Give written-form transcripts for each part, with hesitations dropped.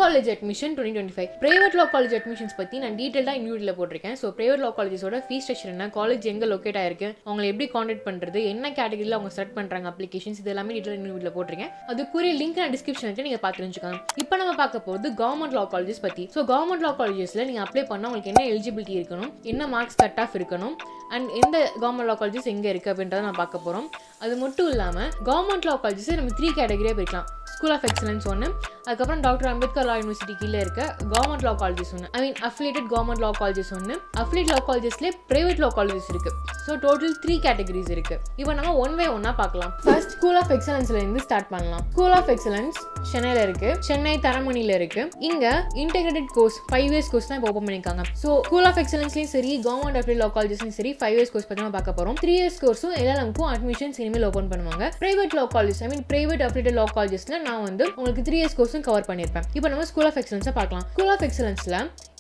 College admission 2025. Private law college admissions பற்றி நான் டீட்டெயிலாக இன்வியூட்டில் போட்டிருக்கேன். ஸோ பிரைவேட் லா காலேஜஸோட ஃபீஸ் ஸ்ட்ரக்சர் என்ன, காலேஜ் எங்கே லொக்கேட் ஆயிருக்கு, அவங்களை எப்படி கான்டாக்ட் பண்ணுறது, என்ன கேட்டகரியில் அவங்க செலக்ட் பண்ணுறாங்க அப்ளிகேஷன்ஸ், இது எல்லாமே டீட்டெயில் இன்வியூட்டில் போட்டிருக்கேன். அதுக்குரிய லிங்க் நான் டிஸ்கிரிப்ஷனில் நீங்கள் பார்த்து தெரிஞ்சுக்கலாம். இப்போ நம்ம பார்க்க போகிறது கவர்மெண்ட் லா காலேஜஸ் பற்றி. ஸோ கவர்மெண்ட் லா காலேஜஸில் நீங்கள் அப்ளை பண்ணால் உங்களுக்கு என்ன எலிஜிபிலிட்டி இருக்கணும், என்ன மார்க்ஸ் கட் ஆஃப் இருக்கணும், அண்ட் எந்த கவர்மெண்ட் லா காலேஜஸ் எங்கே இருக்குது அப்படின்றத நான் பார்க்க போகிறோம். அது மட்டும் இல்லாமல் கவர்மெண்ட் லா காலேஜஸை நம்ம 3 கேட்டகரியாக பிரிக்கலாம். ஸ்கூல் ஆஃப் எக்ஸலன்ஸ் ஒன்று, அதுக்கப்புறம் டாக்டர் அம்பேத்கர் லா யூனிவர்சிட்டி கீழே இருக்க கவர்மெண்ட் லா காலேஜஸ் ஒன்று, அஃபிலியேட்டட் கவர்மெண்ட் லா காலேஜஸ் ஒன்று, அஃபிலியேட் லா காலேஜஸ்லேயே பிரைவேட் லா காலேஜஸ் இருக்கு. ஸோ டோட்டல் 3 கேட்டகரிஸ் இருக்கு. இப்போ நம்ம ஒன் பை ஒன்னா பார்க்கலாம். ஃபர்ஸ்ட் ஸ்கூல் ஆஃப் எக்ஸலன்ஸ்ல இருந்து ஸ்டார்ட் பண்ணலாம். ஸ்கூல் ஆஃப் எக்ஸலன்ஸ் சென்னையில் இருக்கு, சென்னை தரமணியில் இருக்கு. இங்க இன்டெகிரேட்டட் கோர்ஸ் 5 இயர்ஸ் கோர்ஸ் தான் இப்போ ஓப்பன் பண்ணிருக்காங்க. ஸோ ஸ்கூல் ஆஃப் எக்ஸலன்ஸ்லயும் சரி, கவர்மெண்ட் அஃபிலியேட் லா காலேஜஸ்லயும் சரி 5 இயர்ஸ் கோர்ஸ் பத்தி நம்ம பார்க்க போறோம். 3 இயர்ஸ் கோர்ஸும் எல்லாருக்கும் அட்மிஷன்ஸ் இனிமேல் ஓப்பன் பண்ணுவாங்க. Private law college private affiliated law காலேஜஸ்ல நான் வந்து உங்களுக்கு 3 இயர்ஸ் கோர்ஸும் கவர் பண்ணியிருப்பேன். இப்போ நம்ம ஸ்கூல் ஆஃப் எக்ஸலன்ஸை பார்க்கலாம். ஸ்கூல் ஆஃப் எக்ஸலன்ஸ்ல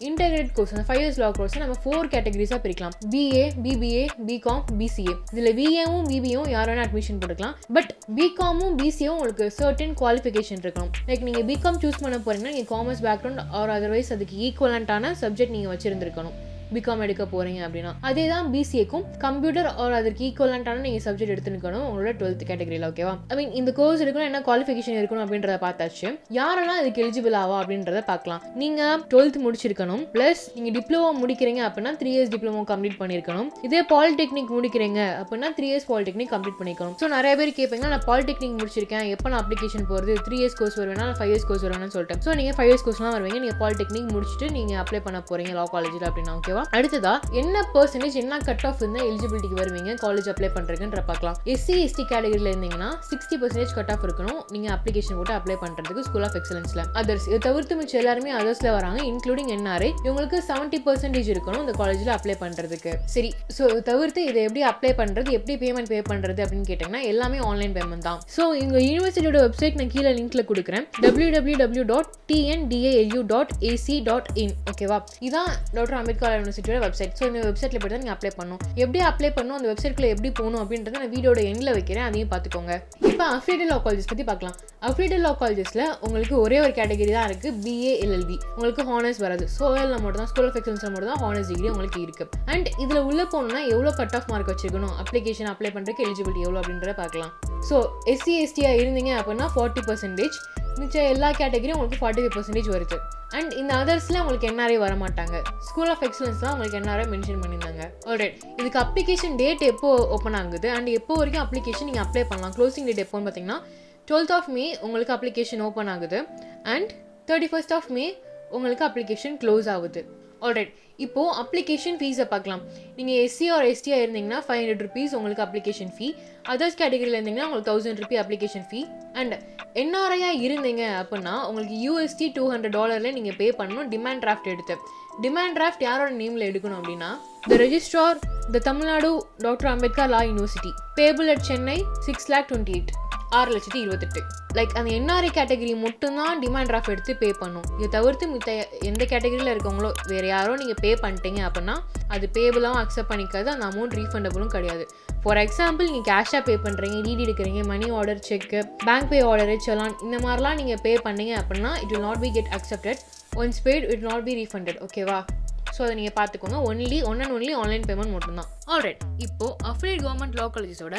integrated course 5 years law course நம்ம 4 கேட்டகரிஸா பிரிக்கலாம். BA, BBA, BCom, BCA. இதுல BAவும் BBAவும் யார் வேணா அட்மிஷன் போட்டுக்கலாம். பட் BComமும் BCAவும் உங்களுக்கு சர்டன் குவாலிஃபிகேஷன் இருக்கணும். லைக் நீங்க BCom சூஸ் பண்ண போறீங்கன்னா நீங்க காமர்ஸ் பேக்ரவுண்ட் ஆர் அதர்வைஸ் அதுக்கு ஈக்குவலண்டான சப்ஜெக்ட் நீங்க வச்சிருந்திருக்கணும். BCom எடுக்க போறீங்க அப்படின்னா அதே தான் BCAக்கும் கம்ப்யூட்டர் ஆர் அதற்கு ஈக்குவலண்டான நீங்க சப்ஜெக்ட் எடுத்துக்கணும் உங்களோட 12th கேட்டகரியில். ஓகேவா? இந்த கோர்ஸ் இருக்கணும், என்ன குவாலிஃபிகேஷன் இருக்கணும் அப்படின்றத பார்த்தாச்சு. யாரெல்லாம் இதுக்கு எலிஜிபிள் ஆவா அப்படின்றத பார்க்கலாம். நீங்க 12th முடிச்சிருக்கணும், பிளஸ் நீங்க டிப்ளமோ முடிக்கிறீங்க அப்படின்னா 3 இயர்ஸ் டிப்ளமோ கம்ப்ளீட் பண்ணிருக்கணும். இதே பாலிடெக்னிக் முடிக்கிறீங்க அப்படின்னா 3 இயர்ஸ் பாலிடெக்னிக் கம்ப்ளீட் பண்ணிக்கணும். ஸோ நிறைய பேர் கேட்பீங்க, நான் பாலிடெக்னிக் முடிச்சிருக்கேன், எப்போ நான் அப்ளிகேஷன் போறது, 3 இயர்ஸ் கோர்ஸ் வருவேனா 5 இயர்ஸ் கோர்ஸ் வருவேன்னு சொல்லிட்டேன். ஸோ நீங்க 5 இயர்ஸ் கோர்ஸ்லாம் வருவீங்க, நீங்க பாலிடெக்னிக் முடிச்சுட்டு நீங்க அப்ளை பண்ண போறீங்க லா காலேஜில் அப்படின்னா. ஓகேவா? அடுத்ததா என்ன பெர்சன்டேஜ் என்ன கட் ஆஃப் இருந்தா எலிஜிபிலிட்டிக்கு வருவீங்க காலேஜ் அப்ளை பண்றதுன்ற பார்க்கலாம். SC ST கேட்டகரியில இருந்தீங்கன்னா 60% கட் ஆஃப் இருக்கணும் நீங்க அப்ளிகேஷன் போட்டு அப்ளை பண்றதுக்கு ஸ்கூல் ஆஃப் எக்ஸலன்ஸ்ல. அதர்ஸ் இதை தவிர்த்து மிச்சம் எல்லாருமே அதர்ஸ்ல வராங்க, இன்க்ளூடிங் NRI. இவங்களுக்கு 70% இருக்கணும் இந்த காலேஜ்ல அப்ளை பண்றதுக்கு. சரி, ஸோ தவிர்த்து இதை எப்படி அப்ளை பண்றது, எப்படி பேமெண்ட் பே பண்றது அப்படின்னு கேட்டீங்கன்னா எல்லாமே ஆன்லைன் பேமெண்ட் தான். ஸோ எங்க யூனிவர்சிட்டியோட வெப்சைட் நான் கீழே லிங்க்ல கொடுக்குறேன், www.tndalu.ac.in. ஓகேவா? இதான் டாக்டர் அம்பேத்கர் யூனிவர்சிட்டியோட வெப்சைட். ஸோ இந்த வெப்சைட்ல போய் தான் நீங்கள் அப்ளை பண்ணணும். எப்படி அப்ளை பண்ணணும், அந்த வெப்சைட்ல எப்படி போகணும் அப்படின்றத நான் வீடியோட எண்ட்ல வைக்கிறேன், அதையும் பார்த்துக்கோங்க. இப்போ அஃபிலியேட்டட் லா காலேஜஸ் பற்றி பார்க்கலாம். அஃபிலியேட்டட் லா காலேஜஸ்ல உங்களுக்கு ஒரே ஒரு கேட்டகரி தான் இருக்கு, BA LLB. உங்களுக்கு ஹானர்ஸ் வராது. சோயல்ல மட்டும் தான், ஸ்கூல் ஆஃப் எக்ஸலன்ஸ்ல மட்டும் தான் ஹானர்ஸ் டிகிரி உங்களுக்கு இருக்கு. அண்ட் இதுல உள்ள போகணும்னா எவ்வளோ கட் ஆஃப் மார்க் வச்சிருக்கணும், அப்ளிகேஷன் அப்ளை பண்றதுக்கு எலிஜிபிலிட்டி எவ்வளோ அப்படின்றத பார்க்கலாம். ஸோ SC ST இருந்தீங்க அப்படின்னா 40%, மிச்சம் எல்லா கேட்டகரியும் உங்களுக்கு 45% வருது. அண்ட் இந்த அதர்ஸ்ல உங்களுக்கு NRI வர மாட்டாங்க. ஸ்கூல் ஆஃப் எக்ஸலன்ஸ் தான் உங்களுக்கு NRI மென்ஷன் பண்ணியிருந்தாங்க. ஆல்ரைட், இதுக்கு அப்ளிகேஷன் டேட் எப்போ ஓப்பன் ஆகுது அண்ட் எப்போ வரைக்கும் அப்ளிகேஷன் நீங்கள் அப்ளை பண்ணலாம், க்ளோசிங் டேட் எப்போன்னு பார்த்தீங்கன்னா 12th of May உங்களுக்கு அப்ளிகேஷன் ஓப்பன் ஆகுது அண்ட் 31st of May உங்களுக்கு அப்ளிகேஷன் க்ளோஸ் ஆகுது. ஆல்ரைட், இப்போ அப்ளிகேஷன் ஃபீஸை பார்க்கலாம். நீங்கள் SC ஆர் ST இருந்தீங்கன்னா 500 rupees உங்களுக்கு அப்ளிகேஷன் ஃபீ. அதர்ஸ் கேட்டகரியில் இருந்தீங்கன்னா உங்களுக்கு 1000 rupee application fee. And NRI இருந்தீங்க அப்படின்னா உங்களுக்கு USD $200 நீங்கள் பே பண்ணணும் டிமாண்ட் டிராஃப்ட் எடுத்து. டிமாண்ட் டிராஃப்ட் யாரோட நேமில் எடுக்கணும் அப்படின்னா த registrar the Tamil Nadu doctor Ambedkar law university, payable at Chennai 6,28,000 6,28,000. Like அந்த NRI கேட்டகரி மட்டும்தான் டிமாண்ட் டிராஃப்ட் எடுத்து பே பண்ணும். இதை தவிர்த்து மித்த எந்த கேட்டகரியில் இருக்கவங்களோ வேறு யாரோ நீங்கள் பே பண்ணிட்டீங்க அப்படின்னா அது பேபிளாகவும் அக்செப்ட் பண்ணிக்காது, அந்த அமௌண்ட் ரீஃபண்டபுளும் கிடையாது. ஃபார் எக்ஸாம்பிள் நீங்கள் கேஷாக பே பண்ணுறீங்க, DD எடுக்கிறீங்க, money order, cheque, bank pay order, challan, இந்த மாதிரிலாம் நீங்கள் பே பண்ணீங்க அப்படின்னா it will not be get accepted. Once paid it not be refunded. ஓகேவா? ஸோ அதை நீங்கள் பார்த்துக்கோங்க. ஒன்லி ஆன்லைன் பேமெண்ட் மட்டும்தான். ஆல்ரைட், இப்போ அஃபிலியேட் கவர்மெண்ட் லா காலேஜஸோட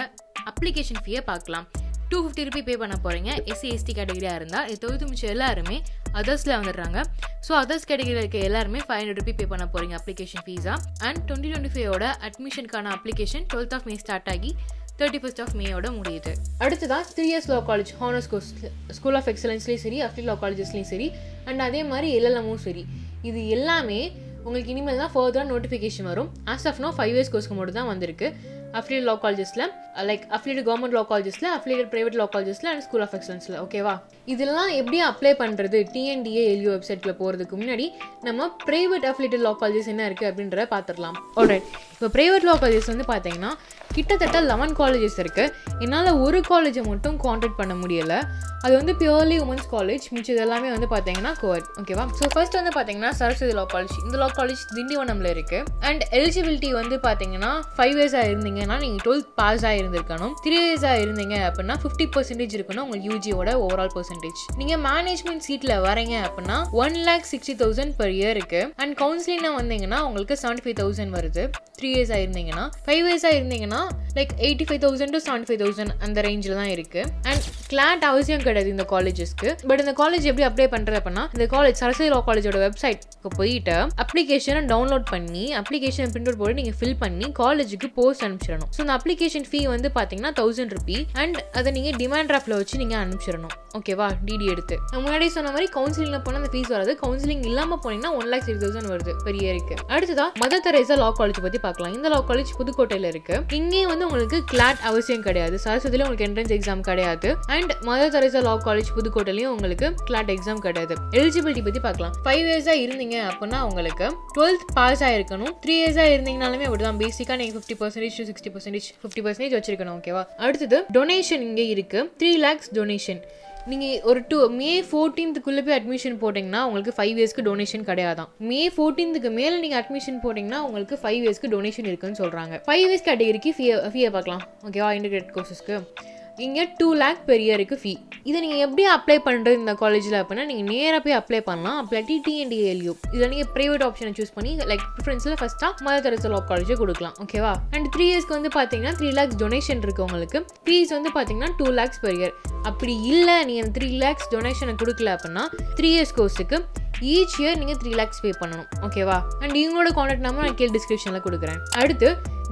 அப்ளிகேஷன் ஃபீயை பார்க்கலாம். 250 rupee பே பண்ண போகிறீங்க SC ST கேட்டகரியாக இருந்தால். இது தவிர்த்து மிச்சம் எல்லாருமே அதர்ஸில் வந்துடுறாங்க. ஸோ அதர்ஸ் கேட்டகரியில் இருக்க எல்லாருமே 500 rupee பே பண்ண போகிறீங்க அப்ளிகேஷன் ஃபீஸாக. அண்ட் 2025 அட்மிஷனுக்கான application 12th of May start ஆகி 31st of May முடியுது. அடுத்ததான் 3 years law college honours course school of எக்ஸலன்ஸ்லேயும் சரி, அஃபிலியேட் லா காலேஜஸ்லேயும் சரி, அண்ட் அதே மாதிரி LLMவும் சரி. இது எல்லாமே உங்களுக்கு இனிமேல் தான் ஃபர்தராக நோட்டிஃபிகேஷன் வரும். ஆஸ் ஆஃப் நோ 5 years கோர்ஸ்க்கு மட்டும் தான் வந்திருக்கு அஃபிலியேட் லா காலேஜஸில், லைக் அஃபிலியேட் கவர்மெண்ட் லா காலேஜஸில், அஃபிலியேட் பிரைவேட் லா காலேஜஸில் அண்ட் ஸ்கூல் ஆஃப் எக்ஸலன்ஸில். ஓகேவா? இதெல்லாம் எப்படி அப்ளை பண்ணுறது TNDALU வெப்சைட்டில் போகிறதுக்கு முன்னாடி நம்ம பிரைவேட் அஃபிலியேட்டட் லா காலேஜஸ் என்ன இருக்குது அப்படின்றத பார்த்துடலாம். ஆல்ரைட், இப்போ பிரைவேட் லா காலேஜஸ் வந்து பார்த்தீங்கன்னா கிட்டத்தட்ட 11 காலேஜஸ் இருக்குது. என்னால் ஒரு காலேஜை மட்டும் காண்டாக்ட் பண்ண முடியலை. அது வந்து பியூர்லி உமன்ஸ் காலேஜ், மிச்சது எல்லாமே வந்து பார்த்தீங்கன்னா கோட். ஓகேவா? ஸோ ஃபர்ஸ்ட் வந்து பார்த்தீங்கன்னா சரஸ்வதி லா காலேஜ். இந்த லா காலேஜ் திண்டிவனமில் இருக்குது. அண்ட் எலிஜிபிலிட்டி வந்து பார்த்தீங்கன்னா 5 இயர்ஸாக இருந்தீங்கன்னா நீங்கள் 12th பாஸ் ஆகிருந்திருக்கணும். 3 இயர்ஸாக இருந்தீங்க அப்படின்னா 50% இருக்கணும் உங்களுக்கு யூஜியோட ஓவரால் பர்சன்டேஜ். நீங்கள் மேனேஜ்மெண்ட் சீட்டில் வரீங்க அப்படின்னா 1,60,000 per year இருக்குது. அண்ட் கவுன்சிலிங்னா வந்தீங்கன்னா உங்களுக்கு 75,000 வருது. 3 இயர்ஸாக இருந்தீங்கன்னா. 5 இயர்ஸாக இருந்தீங்கன்னா லைக் 85,000 to 75,000 அந்த ரேஞ்சில் தான் இருக்குது. அண்ட் கிளாட் அவசியம் கிடையாது இந்த காலேஜஸ்க்கு. பட் இந்த காலேஜ் எப்படி அப்ளை பண்ணுறது அப்படின்னா, இந்த காலேஜ் சரஸ்வதி லா காலேஜோட வெப்சைட்க்கு போயிட்டு அப்ளிகேஷனை டவுன்லோட் பண்ணி அப்ளிகேஷன் பிரிண்ட் அவுட் போட்டு நீங்கள் ஃபில் பண்ணி காலேஜுக்கு போஸ்ட் அனுப்பிச்சிடணும். ஸோ இந்த அப்ளிகேஷன் ஃபீ வந்து பார்த்தீங்கன்னா 1000 ரூபி. அண்ட் அதை நீங்கள் டிமாண்ட் டிராஃப்டில் வச்சு நீங்கள் அனுப்பிச்சிடணும். ஓகேவா? டிடி எடுத்து. முன்னாடி சொன்ன மாதிரி கவுன்சிலிங்கில் போனால் அந்த ஃபீஸ் வராது. கவுன்சிலிங் இல்லாமல் போனீங்கன்னா 1,60,000 வருது பெர் இயருக்கு. அடுத்ததான் மதர் தெரேசா லா காலேஜ் பற்றி பார்க்கலாம். இந்த லா காலேஜ் புதுக்கோட்டையில் இருக்கு. இங்கேயும் வந்து உங்களுக்கு கிளாட் அவசியம் கிடையாது. சரஸ்வதியில உங்களுக்கு என்ட்ரன்ஸ் எக்ஸாம் கிடையாது. And Mother Teresa law college புதுக்கோட்டையிலையும் உங்களுக்கு கிளாட் எக்ஸாம் கிடையாது. எலிஜிபிலிட்டி பத்தி பார்க்கலாம். 5 இயர்ஸா இருந்தீங்க அப்படின்னா உங்களுக்கு 12th பாஸ் ஆயிருக்கணும். 3 இயர்ஸா இருந்தீங்கனாலுமே அப்படிதான். பேசிக்கா நீங்க 50% to 60%, 50% வச்சிருக்கணும். ஓகேவா? அடுத்தது டொனேஷன் இங்கே இருக்கு. 3 lakhs டொனேஷன். நீங்கள் ஒரு May 14th போய் அட்மிஷன் போட்டிங்கன்னா உங்களுக்கு 5 இயர்ஸ்க்கு டொனேஷன் கிடையாதான். May 14th மேலே நீங்கள் அட்மிஷன் போட்டிங்கன்னா உங்களுக்கு 5 இயர்ஸ்க்கு டொனேஷன் இருக்குன்னு சொல்கிறாங்க. 5 இயர்ஸ் கேட்டகரிக்கு ஃபீயை பார்க்கலாம். ஓகேவா? இன்டிகிரேட் கோர்சஸ்க்கு இங்கே 2 lakh per yearக்கு ஃபீ. இதை நீங்கள் எப்படி அப்ளை பண்ணுறது இந்த காலேஜில் அப்படின்னா, நீங்கள் நேராக போய் அப்ளை பண்ணலாம். அப்ளாட்டி TNDALU இதில் நீங்கள் ப்ரைவேட் ஆப்ஷனை சூஸ் பண்ணி லைக் ப்ரிஃபரன்ஸில் ஃபஸ்ட்டாக மதர் தெரேசா லா காலேஜை கொடுக்கலாம். ஓகேவா? அண்ட் 3 இயர்ஸ்க்கு வந்து பார்த்தீங்கன்னா 3 lakhs டொனேஷன் இருக்குது உங்களுக்கு. ஃபீஸ் வந்து பார்த்தீங்கன்னா 2 lakhs per year. அப்படி இல்லை நீங்கள் 3 lakhs டொனேஷனை கொடுக்கல அப்படின்னா 3 years கோர்ஸுக்கு ஈச் இயர் நீங்கள் 3 lakhs பே பண்ணணும். ஓகேவா? அண்ட் இவங்களோட கான்டாக்ட் நம்பர் நான் கீழே டிஸ்கிரிப்ஷனில் கொடுக்குறேன். அடுத்து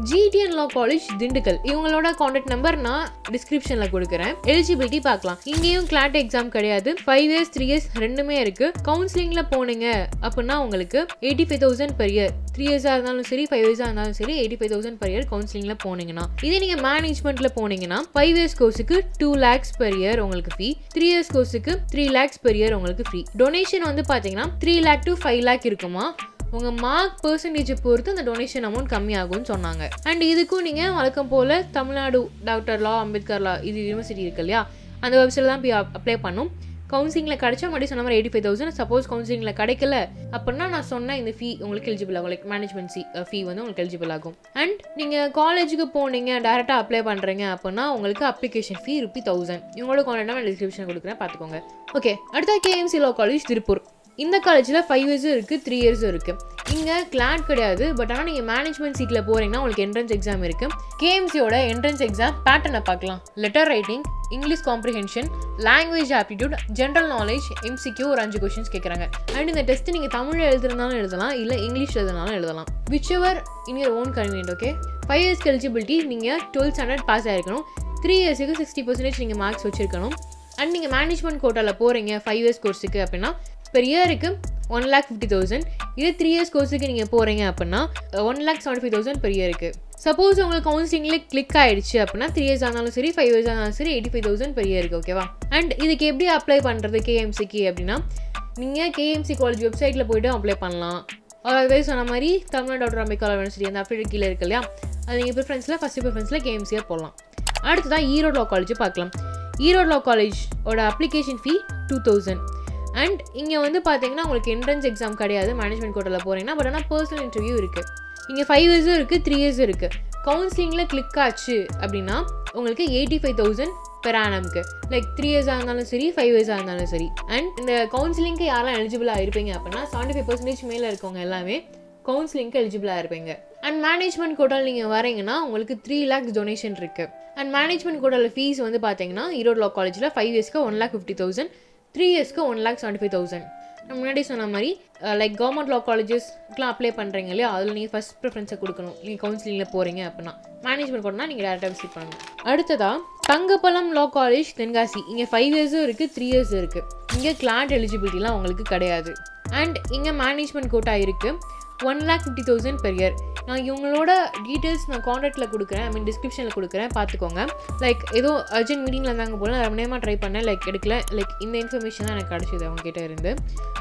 GTN லா காலேஜ் திண்டுக்கல். இவங்களோட கான்டாக்ட் நம்பர் நான் டிஸ்கிரிப்ஷனில் கொடுக்குறேன். எலிஜிபிலிட்டி பார்க்கலாம். இங்கேயும் கிளாட் எக்ஸாம் கிடையாது. 5 இயர்ஸ் 3 இயர்ஸ் ரெண்டுமே இருக்கு. கவுன்சிலிங்கில் போனீங்க அப்படின்னா உங்களுக்கு 85,000 per year. 3 இயர்ஸாக இருந்தாலும் சரி 5 இயர்ஸாக இருந்தாலும் சரி 85,000 per year கவுன்சிலிங்கில் போனீங்கன்னா. இதே நீங்கள் மேனேஜ்மெண்ட்டில் போனீங்கன்னா 5 இயர்ஸ் கோர்ஸுக்கு 2 lakhs per year உங்களுக்கு ஃபீ. 3 இயர்ஸ் கோர்ஸுக்கு 3 lakhs per year உங்களுக்கு ஃப்ரீ. டொனேஷன் வந்து பார்த்தீங்கன்னா 3 lakh to 5 lakh இருக்குமா. உங்கள் மார்க் பர்சன்டேஜை பொறுத்து அந்த டொனேஷன் அமௌண்ட் கம்மியாகும்னு சொன்னாங்க. அண்ட் இதுக்கும் நீங்கள் வழக்கம் போல் தமிழ்நாடு டாக்டர் லா அம்பேத்கர் லா இது யூனிவர்சிட்டி இருக்கு இல்லையா, அந்த வெப்சைட்டில் தான் போய் அப்ளை பண்ணும். கவுன்சிலிங்கில் கிடைச்சா மறுபடியும் சொன்ன மாதிரி 85,000. சப்போஸ் கவுன்சிலிங்கில் கிடைக்கல அப்படின்னா நான் சொன்ன இந்த ஃபீ உங்களுக்கு எலிஜிபிள் ஆகும். லைக் மேனேஜ்மெண்ட் ஃபீ வந்து உங்களுக்கு எலிஜிபிள் ஆகும். அண்ட் நீங்கள் காலேஜுக்கு போனீங்க டேரெக்டாக அப்ளை பண்ணுறீங்க அப்படின்னா உங்களுக்கு அப்ளிகேஷன் ஃபீ ₹1000. இவங்களோட கான்டாக்ட் நான் டிஸ்கிரிப்ஷன் கொடுக்குறேன், பார்த்துக்கோங்க. ஓகே, அடுத்த KMC லா காலேஜ் திருப்பூர். இந்த காலேஜில் 5 இயர்ஸும் இருக்குது 3 இயர்ஸும் இருக்குது. இங்கே கிளாட் கிடையாது. பட் ஆனால் நீங்கள் மேனேஜ்மெண்ட் சீட்டில் போகிறீங்கன்னா உங்களுக்கு என்ட்ரன்ஸ் எக்ஸாம் இருக்குது. KMCயோட என்ட்ரன்ஸ் எக்ஸாம் பேட்டர்னை பார்க்கலாம். Letter writing, English comprehension, language aptitude, general knowledge, MCQ ஒரு 5 கொஸ்டின்ஸ் கேட்குறாங்க. அண்ட் இந்த டெஸ்ட் நீங்கள் தமிழில் எழுதுறதுனாலும் எழுதலாம், இல்லை இங்கிலீஷ் எழுதுனாலும் எழுதலாம். whichever in your own convenient. Okay, 5 இயர்ஸ்க்கு எலிஜிபிலிட்டி நீங்கள் 12th standard பாஸ் ஆகிருக்கணும். 3 இயர்ஸுக்கு 60% நீங்கள் மார்க்ஸ் வச்சுருக்கணும். அண்ட் நீங்கள் மேனேஜ்மெண்ட் கோட்டாவில் போகிறீங்க 5 இயர்ஸ் கோர்ஸுக்கு அப்படின்னா பெர் இயருக்கு 1,50,000. இதே 3 இயர்ஸ் கோர்ஸுக்கு நீங்கள் போகிறீங்க அப்படின்னா 1,75,000 பெர் இயருக்கு. சப்போஸ் உங்களுக்கு கவுன்சிலிங்கில் கிளிக் ஆகிடுச்சு அப்படின்னா 3 இயர்ஸ் ஆனாலும் சரி 5 இயர்ஸ் ஆனாலும் சரி 85,000 பெர் இயருக்கு. ஓகேவா? அண்ட் இதுக்கு எப்படி அப்ளை பண்ணுறது KMCக்கு அப்படின்னா, நீங்கள் KMC காலேஜ் வெப்சைட்டில் போய்ட்டு அப்ளை பண்ணலாம். அதாவது சொன்ன மாதிரி தமிழ்நாடு டாக்டர் அம்பேத்கர் யூனிவர்சிட்டி அந்த அப்டேட் கீழே இருக்கு இல்லையா, அது நீங்கள் ஃபஸ்ட்டு ப்ரிஃபரன்ஸில் KMCயாக போடலாம். அடுத்ததான் ஈரோடு லா காலேஜ் பார்க்கலாம். ஈரோடு லா காலேஜோட அப்ளிகேஷன் ஃபீ 2,000. அண்ட் இங்கே வந்து பார்த்தீங்கன்னா உங்களுக்கு என்ட்ரன்ஸ் எக்ஸாம் கிடையாது மேனேஜ்மெண்ட் கோட்டாவில் போகிறீங்கன்னா. பட் ஆனால் பர்சனல் இன்டர்வியூ இருக்குது. இங்கே 5 இயர்ஸும் இருக்குது 3 இயர்ஸும் இருக்குது. கவுன்சிலிங்கில் கிளிக் ஆச்சு அப்படின்னா உங்களுக்கு 85,000 பெர் ஆனம்க்கு. லைக் 3 இயர்ஸாக இருந்தாலும் சரி 5 இயர்ஸாக இருந்தாலும் சரி. அண்ட் இந்த கவுன்சிலிங்க்கு யாரெல்லாம் எலிஜிபிளாக இருப்பீங்க அப்படின்னா 75% மேலே இருக்கவங்க எல்லாமே கவுன்சிலிங்க்கு எலிஜிபிளாக இருப்பீங்க. அண்ட் மேனேஜ்மெண்ட் கோட்டாவில் நீங்கள் வரீங்கன்னா உங்களுக்கு 3 lakhs டொனேஷன் இருக்குது. அண்ட் மேனேஜ்மெண்ட் கோட்டாவில் ஃபீஸ் வந்து பார்த்தீங்கன்னா ஈரோடு லா காலேஜில் 5 இயர்ஸ்க்கு 1,50,000, 3 இயர்ஸ்க்கு 1,75,000. நான் முன்னாடி சொன்ன மாதிரி லைக் கவர்மெண்ட் லா காலேஜஸ்க்குலாம் அப்ளை பண்ணுறீங்க இல்லையா, அதில் நீங்கள் ஃபஸ்ட் ப்ரிஃபரன்ஸை கொடுக்கணும். நீங்கள் கவுன்சிலிங்கில் போகிறீங்க அப்படின்னா மேனேஜ்மெண்ட் கோட்னா நீங்கள் டேரெக்டாக விசிட் பண்ணணும். அடுத்ததாக தங்கப்பழம் லா காலேஜ் தென்காசி. இங்கே 5 இயர்ஸும் இருக்குது 3 இயர்ஸும் இருக்குது. இங்கே கிளாட் எலிஜிபிலிட்டிலாம் உங்களுக்கு கிடையாது. அண்ட் இங்கே மேனேஜ்மெண்ட் கோட்டா இருக்குது. 1,50,000 பெர் இயர். நான் இவங்களோட டீட்டெயில்ஸ் நான் கான்டாக்டில் கொடுக்குறேன், டிஸ்கிரிப்ஷனில் கொடுக்குறேன், பார்த்துக்கோங்க. லைக் ஏதோ அர்ஜென்ட் மீட்டிங்கில் இருந்தாங்க போல் நான் ரொம்ப நேரமாக ட்ரை பண்ணேன், லைக் எடுக்கல. லைக் இந்த இன்ஃபர்மேஷன் தான் எனக்கு கிடச்சிது அவங்ககிட்ட இருந்து.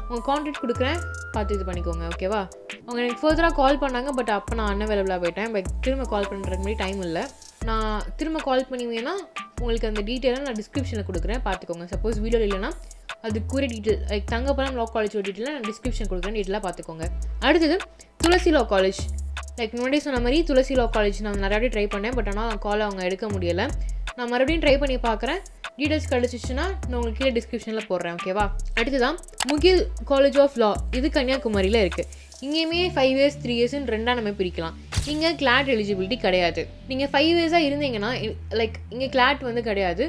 உங்கள் கான்டாக்ட் கொடுக்குறேன், பார்த்து இது பண்ணிக்கோங்க. ஓகேவா? அவங்க எனக்கு ஃபர்தராக கால் பண்ணாங்க. பட் அப்போ நான் அன்அவைலபிளாக போயிட்டேன். பட் திரும்ப கால் பண்ணுறதுக்கு முன்னாடி டைம் இல்லை. நான் திரும்ப கால் பண்ணி வேணால் உங்களுக்கு அந்த டீட்டெயிலாக நான் டிஸ்கிரிப்ஷனில் கொடுக்குறேன், பார்த்துக்கோங்க. சப்போஸ் வீடியோவில் இல்லைனா அதுக்குரிய டீட்டெயில் லைக் தங்கப்பழம் லா காலேஜோட டீட்டெயிலாக நான் டிஸ்கிரிப்ஷன் கொடுக்குறேன், டீட்டெயிலாக பார்த்துக்கோங்க. அடுத்தது துளசி லா காலேஜ். லைக் முன்னாடி சொன்ன மாதிரி துளசி லா காலேஜ் நான் நிறையாவே ட்ரை பண்ணேன், பட் ஆனால் கால் அவங்க எடுக்க முடியலை. நான் மறுபடியும் ட்ரை பண்ணி பார்க்குறேன். டீட்டெயில்ஸ் கிடச்சிச்சுன்னா நான் உங்களுக்கு கீழே டிஸ்கிரிப்ஷனில் போடுறேன், ஓகேவா? அடுத்ததான் முகில் காலேஜ் ஆஃப் லா. இது கன்னியாகுமரியில் இருக்குது. இங்கேயுமே 5 years 3 yearsன்னு ரெண்டாக நம்ம பிரிக்கலாம். இங்கே கிளாட் எலிஜிபிலிட்டி கிடையாது. நீங்கள் 5 yearsஆக இருந்தீங்கன்னா லைக் இங்கே கிளாட் வந்து கிடையாது.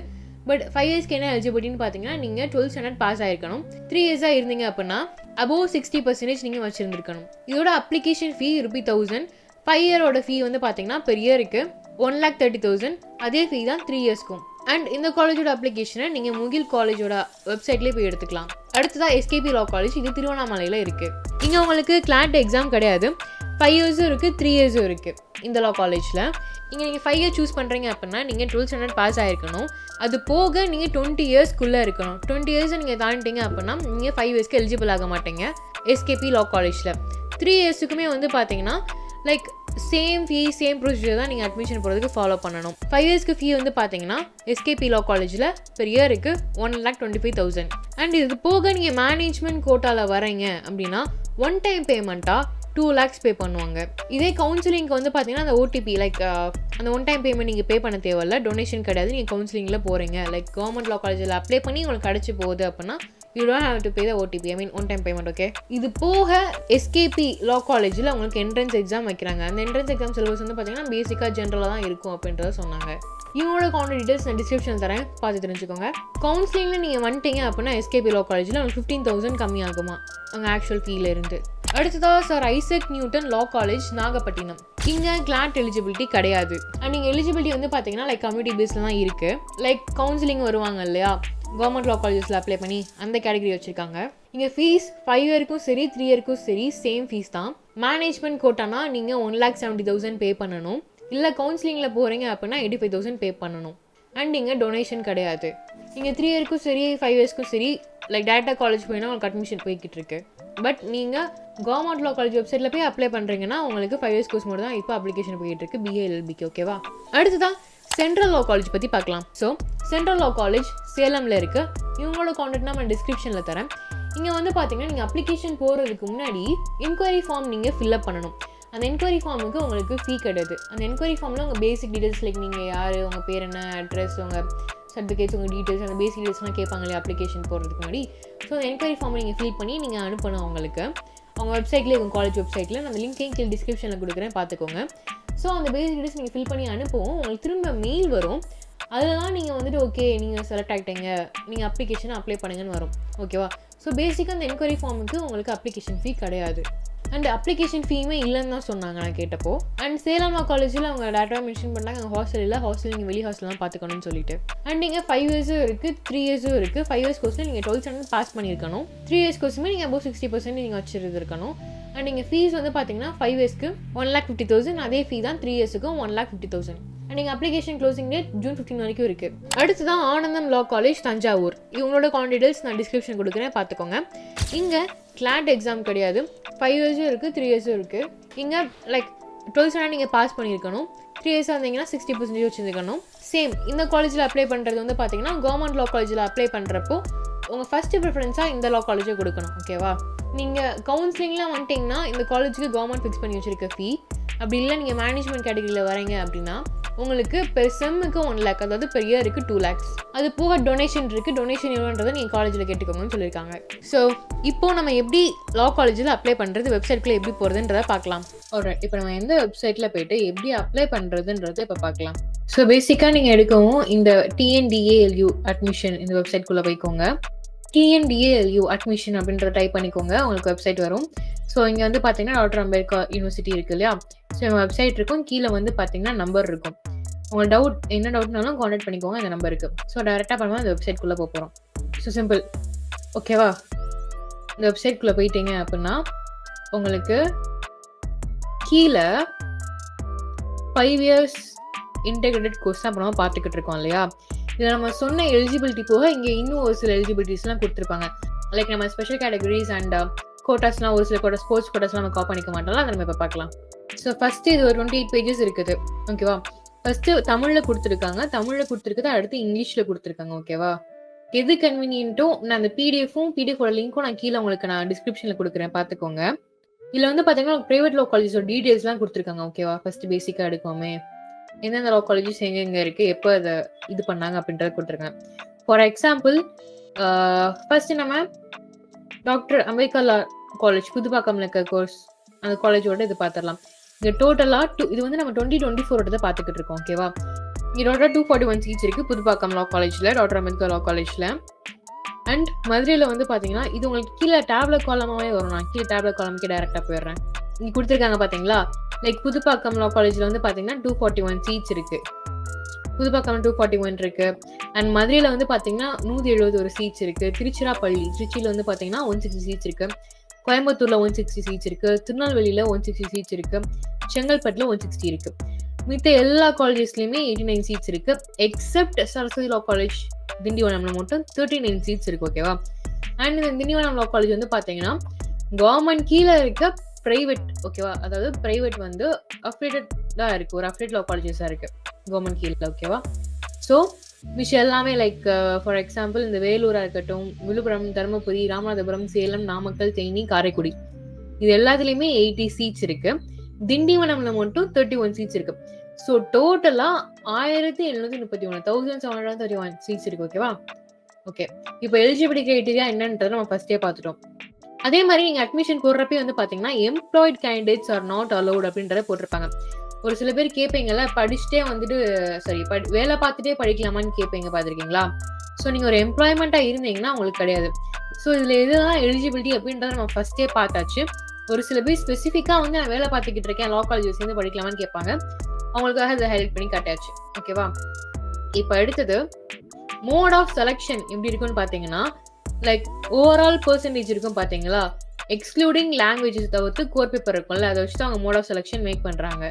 பட் 5 yearsக்கு என்ன எலிஜிபிலிட்டின்னு பார்த்தீங்கன்னா நீங்கள் 12th standard பாஸ் ஆகிருக்கணும். 3 yearsஆக இருந்தீங்க அப்படின்னா above 60% நீங்கள் வச்சுருந்துருக்கணும். இதோட அப்ளிகேஷன் ஃபீ ₹1000. 5 yearோட ஃபீ வந்து பார்த்தீங்கன்னா பெர் இயருக்கு 1,30,000. அதே ஃபீ தான் 3 yearsக்கும். அண்ட் இந்த காலேஜோட அப்ளிகேஷனை நீங்கள் முகில் காலேஜோட வெப்சைட்லேயே போய் எடுத்துக்கலாம். அடுத்ததாக எஸ்கேபி லா காலேஜ். இது திருவண்ணாமலையில் இருக்குது. இங்கே உங்களுக்கு கிளாட் எக்ஸாம் கிடையாது. 5 yearsம் இருக்குது, 3 yearsம் இருக்குது இந்த லா காலேஜில். இங்கே நீங்கள் 5 years சூஸ் பண்ணுறீங்க அப்படின்னா நீங்கள் 12th standard பாஸ் ஆகிருக்கணும். அது போக நீங்கள் 20 yearsக்குள்ளே இருக்கணும். 20 years நீங்கள் தாண்டிட்டீங்க அப்படின்னா நீங்கள் 5 yearsக்கு எலிஜிபிள் ஆக மாட்டீங்க எஸ்கேபி லா காலேஜில். 3 yearsக்குமே வந்து பார்த்தீங்கன்னா லைக் சேம் ஃபீ சேம் ப்ரொசீஜர் தான் நீங்கள் அட்மிஷன் போகிறதுக்கு ஃபாலோ பண்ணணும். 5 yearsக்கு ஃபீ வந்து பார்த்தீங்கன்னா எஸ்கேபி லா காலேஜில் பெர் இயருக்கு 1,25,000. அண்ட் இது போக நீங்கள் மேனேஜ்மெண்ட் கோட்டாவில் வரீங்க அப்படின்னா ஒன் டைம் பேமெண்ட்டாக 2 lakhs பே பண்ணுவாங்க. இதே கவுன்சிலிங்க்கு வந்து பார்த்தீங்கன்னா அந்த ஓடிபி லைக் அந்த ஒன் டைம் பேமெண்ட் நீங்கள் பே பண்ண தேவையில்ல, டொனேஷன் கிடையாது. நீங்கள் கவுன்சிலிங்கில் போகிறீங்க லைக் கவர்மெண்ட் லா காலேஜில் அப்ளை பண்ணி உங்களுக்கு கிடச்சி போகுது அப்படின்னா you don't have to pay the OTP, I mean one time payment, okay? இது போக எஸ்கேபி லா காலேஜில் உங்களுக்கு என்ட்ரன்ஸ் எக்ஸாம் வைக்கிறாங்க. அந்த என்ட்ரன்ஸ் எக்ஸாம் சிலபஸ் வந்து பார்த்தீங்கன்னா பேசிக்காக ஜென்ரலாக தான் இருக்கும் அப்படின்றத சொன்னாங்க. இவங்களோட கான்டாக்ட் டீட்டெயில்ஸ் நான் டிஸ்கிரிப்ஷன் தரேன், பார்த்து தெரிஞ்சுக்கோங்க. கவுன்சிலிங்கில் நீங்கள் வந்துட்டீங்க அப்படின்னா எஸ்கேபி லா காலேஜில் உங்களுக்கு 15,000 கம்மியாகுமா அங்கே ஆக்சுவல் ஃபீல இருந்து. அடுத்ததாக sir Isaac Newton law college Nagapattinam. இங்கே கிளாட் எலிஜிபிலிட்டி கிடையாது. அண்ட் நீங்கள் எலிஜிபிலிட்டி வந்து பார்த்தீங்கன்னா லைக் கம்யூனிட்டி பேஸில் தான் இருக்குது. லைக் கவுன்சிலிங் வருவாங்க இல்லையா கவர்மெண்ட் லா காலேஜஸில் அப்ளை பண்ணி அந்த கேட்டகரி வச்சுருக்காங்க. இங்கே ஃபீஸ் 5 yearக்கும் சரி 3 yearக்கும் சரி சேம் ஃபீஸ் தான். மேனேஜ்மெண்ட் கோட்டானா நீங்கள் 1,70,000 பே பண்ணணும். இல்லை கவுன்சிலிங்கில் போகிறீங்க அப்படின்னா 85,000 பே பண்ணணும். அண்ட் இங்கே டொனேஷன் கிடையாது. இங்கே 3 yearக்கும் சரி 5 yearsக்கும் சரி லைக் டேரெக்டாக காலேஜ் போயின்னா உங்களுக்கு அட்மிஷன் போய்கிட்டு இருக்கு. பட் நீங்கள் கவர்மெண்ட் லா காலேஜ் வெப்சைட்டில் போய் அப்ளை பண்ணுறீங்கன்னா உங்களுக்கு 5 years கோர்ஸ் மட்டும் தான் இப்போ அப்ளிகேஷன் போய்கிட்டு இருக்கு BALLBக்கு, ஓகேவா? அடுத்ததான் சென்ட்ரல் லா காலேஜ் பற்றி பார்க்கலாம். ஸோ சென்ட்ரல் லா காலேஜ் சேலமில் இருக்குது. இவங்களோட கான்டாக்ட் நான் டிஸ்கிரிப்ஷனில் தரேன். இங்கே வந்து பார்த்தீங்கன்னா நீங்கள் அப்ளிகேஷன் போகிறதுக்கு முன்னாடி என்கொயரி ஃபார்ம் நீங்கள் ஃபில்அப் பண்ணணும். அந்த என்கொயரி ஃபார்முக்கு உங்களுக்கு ஃபீ கிடையாது. அந்த என்கொயரி ஃபார்மில் உங்கள் பேசிக் டீட்டெயில்ஸ் லைக் நீங்கள் யார், உங்கள் பேர் என்ன, அட்ரஸ், உங்கள் சர்டிஃபிகேட்ஸ், உங்கள் டீட்டெயில்ஸ், அந்த பேசிக் டீட்டெயில்ஸ்லாம் கேட்பாங்க இல்லையா அப்ளிகேஷன் போகிறதுக்கு முன்னாடி. ஸோ அந்த என்கொயரி ஃபார்மை நீங்கள் ஃபில் பண்ணி நீங்கள் அனுப்பணும் அவங்களுக்கு. அவங்க வெப்சைட்லேயே உங்கள் காலேஜ் வெப்சைட்டில் நான் அந்த லிங்க்கையும் கீழே டிஸ்கிரிப்ஷனில் கொடுக்குறேன், பார்த்துக்கோங்க. ஸோ அந்த பேசிக் டீட்டெயில்ஸ் நீங்கள் ஃபில் பண்ணி அனுப்புவோம். உங்களுக்கு திரும்ப மெயில் வரும். அதில் தான் நீங்கள் வந்துட்டு ஓகே நீங்கள் செலக்ட் ஆகிட்டீங்க, நீங்கள் அப்ளிகேஷனை அப்ளை பண்ணுங்கன்னு வரும், ஓகேவா? ஸோ பேசிக்காக அந்த என்கொயரி ஃபார்முக்கு உங்களுக்கு அப்ளிகேஷன் ஃபீ கிடையாது. அண்ட் அப்ளிகேஷன் ஃபீமே இல்லைன்னு தான் சொன்னாங்க நான் கேட்டப்போ. அண்ட் சேலம் லா காலேஜில் அவங்க டேரெக்டாக மென்ஷன் பண்ணாங்க அங்கே ஹாஸ்டல் நீங்கள் வெளி ஹாஸ்டல் தான் பார்த்துக்கணும்னு சொல்லிட்டு. அண்ட் இங்கே 5 yearsம் இருக்குது 3 yearsம் இருக்குது. 5 years கோர்ஸில் நீங்கள் 12th standard பாஸ் பண்ணியிருக்கணும். 3 years கோர்ஸுமே நீங்கள் above 60% நீங்கள் வச்சுருந்துருக்கணும். அண்ட் நீங்கள் ஃபீஸ் வந்து பார்த்தீங்கன்னா 5 yearsக்கு 1,50,000. அதே ஃபீ தான் 3 yearsக்கும் 1,50,000. அண்ட் நீங்கள் அப்ளிகேஷன் க்ளோசிங் டேட் June 15 வரைக்கும் இருக்குது. அடுத்து தான் ஆனந்தம் லா காலேஜ் தஞ்சாவூர். இவங்களோட கான்டாக்ட் டீட்டெயில்ஸ் நான் டிஸ்கிரிப்ஷன் கொடுக்குறேன், பார்த்துக்கோங்க. இங்கே கிளாட் எக்ஸாம் கிடையாது. 5 yearsம் இருக்குது 3 yearsம் இருக்குது. இங்கே லைக் 12th standard நீங்கள் பாஸ் பண்ணியிருக்கணும். 3 years வந்தீங்கன்னா 60% வச்சுருக்கணும். சேம் இந்த காலேஜில் அப்ளை பண்ணுறது வந்து பார்த்தீங்கன்னா கவர்மெண்ட் லா காலேஜில் அப்ளை பண்ணுறப்போ உங்கள் ஃபஸ்ட்டு ப்ரிஃபரன்ஸாக இந்த லா காலேஜை கொடுக்கணும், ஓகேவா? நீங்கள் கவுன்சிலிங்லாம் வந்துட்டிங்கன்னா இந்த காலேஜுக்கு கவர்மெண்ட் ஃபிக்ஸ் பண்ணி வச்சுருக்க ஃபீ. அப்படி இல்லை நீங்கள் மேனேஜ்மெண்ட் கேட்டகரியில் வரீங்க அப்படின்னா உங்களுக்கு பெர் செம்முக்கு 1 lakh, அதாவது பெர் இயருக்கு 2 lakhs. அது போக டொனேஷன் இருக்குது. டொனேஷன் எவ்வளோன்றதை நீங்கள் காலேஜில் கேட்டுக்கோங்கன்னு சொல்லியிருக்காங்க. ஸோ இப்போது நம்ம எப்படி லா காலேஜில் அப்ளை பண்ணுறது, வெப்சைட்குள்ளே எப்படி போகிறதுன்றதை பார்க்கலாம். ஒரு இப்போ நம்ம எந்த வெப்சைட்டில் போய்ட்டு எப்படி அப்ளை பண்ணுறதுன்றதை இப்போ பார்க்கலாம். ஸோ பேசிக்காக நீங்கள் எடுக்கவும் இந்த TNDALU அட்மிஷன் இந்த வெப்சைட்குள்ளே போய்க்கோங்க. TNDALU அட்மிஷன் அப்படின்றத டைப் பண்ணிக்கோங்க, உங்களுக்கு வெப்சைட் வரும். ஸோ இங்கே வந்து பார்த்தீங்கன்னா டாக்டர் அம்பேத்கர் யூனிவர்சிட்டி இருக்குது இல்லையா? ஸோ எங்கள் வெப்சைட் இருக்கும். கீழே வந்து பார்த்தீங்கன்னா நம்பர் இருக்கும். உங்களுக்கு டவுட் என்ன டவுட்னாலும் கான்டாக்ட் பண்ணிக்கோங்க இந்த நம்பருக்கு. ஸோ டேரெக்டாக பண்ணுவோம் இந்த வெப்சைட்குள்ளே போகிறோம். ஸோ சிம்பிள், ஓகேவா? இந்த வெப்சைட்குள்ளே போயிட்டீங்க அப்படின்னா உங்களுக்கு கீழே 5 years இன்டெகிரேட்டட் கோர்ஸ் தான் இப்போ நம்ம பார்த்துக்கிட்டு இருக்கோம் இல்லையா? இதில் நம்ம சொன்ன எலிஜிபிலிட்டி போக இங்கே இன்னும் ஒரு சில எலிஜிபிலிட்டிஸ்லாம் கொடுத்துருப்பாங்க. லைக் நம்ம ஸ்பெஷல் கேட்டகரிஸ் அண்ட் கோட்டாஸ்லாம் ஒரு சில கோட்டா ஸ்போர்ட்ஸ் கோட்டாஸ்லாம் நம்ம காப்பி பண்ணிக்க மாட்டோம்ல, அதை நம்ம இப்போ பார்க்கலாம். ஸோ ஃபஸ்ட்டு இது ஒரு 28 pages இருக்குது, ஓகேவா? ஃபர்ஸ்ட் தமிழில் கொடுத்துருக்காங்க, தமிழில் கொடுத்துருக்குது, அடுத்து இங்கிலீஷில் கொடுத்துருக்காங்க. ஓகேவா? எது கன்வீனியன்ட்டோ நான் அந்த பிடிஎஃபோட லிங்க்கும் நான் கீழே உங்களுக்கு நான் டிஸ்கிரிப்ஷனில் கொடுக்குறேன், பார்த்துக்கோங்க. இதில் வந்து பார்த்தீங்கன்னா ப்ரைவேட் லா காலேஜஸோட டீட்டெயில்ஸ்லாம் கொடுத்துருக்காங்க. ஓகேவா? ஃபர்ஸ்ட் பேசிக்காக எடுக்கோமே எந்தெந்த லா காலேஜஸ் எங்கெங்கே இருக்குது, எப்போ அதை இது பண்ணாங்க அப்படின்றத கொடுத்துருக்காங்க. ஃபார் எக்ஸாம்பிள் ஃபர்ஸ்ட் நம்ம டாக்டர் அம்பேத்கர் லா காலேஜ் புதுப்பாக்கம்ல இருக்க கோர்ஸ், அந்த காலேஜோட இது பார்த்துடலாம். இந்த டோட்டலாக இது வந்து நம்ம 2024 தான் பார்த்துக்கிட்டு இருக்கோம். ஓகேவா? இதோட 241 சீட்ஸ் இருக்குது புதுப்பாக்கம் லா காலேஜில், டாக்டர் அம்பேத்கர் லா காலேஜில். அண்ட் மதுரையில் வந்து பார்த்தீங்கன்னா இது உங்களுக்கு கீழே டேப்லெட் காலமாகவே வரும். நான் கீழே டேப்லெட் காலமுக்கே டேரெக்டாக போயிடுறேன். இங்கே கொடுத்துருக்காங்க பார்த்தீங்களா, லைக் புதுப்பாக்கம் லா காலேஜில் வந்து பார்த்தீங்கன்னா 241 சீட்ஸ் இருக்குது. புதுப்பாக்கம் 241 இருக்குது. அண்ட் மதுரையில் வந்து பார்த்தீங்கன்னா 171 சீட்ஸ் இருக்குது. திருச்சியில் வந்து பார்த்தீங்கன்னா 160 சீட்ஸ் இருக்குது. கோயம்புத்தூரில் 160 சீட்ஸ் இருக்குது. திருநெல்வேலியில் 160 சீட்ஸ் இருக்குது. செங்கல்பட்டில் 160 இருக்குது. மித்த எல்லா காலேஜஸ்லையுமே 89 சீட்ஸ் இருக்குது. எக்ஸப்ட் சரஸ்வதி லா காலேஜ் திண்டிவனம்ல மட்டும் 39 சீட்ஸ் இருக்குது. ஓகேவா? அண்ட் இந்த திண்டிவனம் லா காலேஜ் வந்து பார்த்தீங்கன்னா கவர்மெண்ட் கீழே இருக்க ப்ரைவேட். ஓகேவா? அதாவது ப்ரைவேட் வந்து அஃபிலியேட்டடாக இருக்குது, ஒரு அஃபிலியேட் லா காலேஜஸாக இருக்குது கவர்மெண்ட் கீழே. ஓகேவா? ஸோ விஷயம் எல்லாமே லைக் ஃபார் எக்ஸாம்பிள் இந்த வேலூராக இருக்கட்டும், விழுப்புரம், தருமபுரி, ராமநாதபுரம், சேலம், நாமக்கல், தேனி, காரைக்குடி, இது எல்லாத்துலேயுமே 80 சீட்ஸ் இருக்குது. திண்டிவனம்ல மட்டும் 31 சீட்ஸ் இருக்குது. ஸோ டோட்டலாக 1731 சீட்ஸ் இருக்குது. ஓகேவா? ஓகே, இப்போ எலிஜிபிலிட்டி கிரைட்டீரியா என்னன்றதை நம்ம ஃபர்ஸ்டே பார்த்துட்டோம். அதே மாதிரி நீங்கள் அட்மிஷன் போடுறப்பே வந்து பார்த்தீங்கன்னா employed candidates R not allowed அப்படின்றத போட்டிருப்பாங்க. ஒரு சில பேர் கேட்பீங்கல்ல, படிச்சுட்டே வந்துட்டு வேலை பார்த்துட்டே படிக்கலாமான்னு கேட்பீங்க, பார்த்துருக்கீங்களா? ஸோ நீங்கள் ஒரு எம்ப்ளாய்மெண்ட்டாக இருந்தீங்கன்னா உங்களுக்கு கிடையாது. ஸோ இதில் எதுதான் எலிஜிபிலிட்டி அப்படின்றத நம்ம ஃபர்ஸ்டே பார்த்தாச்சு. ஒரு சில பேர் ஸ்பெசிஃபிக்காக வந்து நான் வேலை பார்த்துக்கிட்டு இருக்கேன், லா காலேஜ் சேர்ந்து படிக்கலாமான்னு கேட்பாங்க. அவங்களுக்காக இதை ஹைலைட் பண்ணி காட்டாச்சு. ஓகேவா? இப்போ அடுத்தது மோட் ஆஃப் செலெக்ஷன் எப்படி இருக்குன்னு பார்த்தீங்கன்னா லைக் ஓவரால் பெர்சன்டேஜ் இருக்கும் பார்த்தீங்களா, எக்ஸ்க்ளூடிங் லாங்குவேஜஸ் தவிர்த்து கோர் பேப்பர் இருக்கும்ல, அதை வச்சு தான் அவங்க மோட் ஆஃப் செலெக்ஷன் மேக் பண்ணுறாங்க.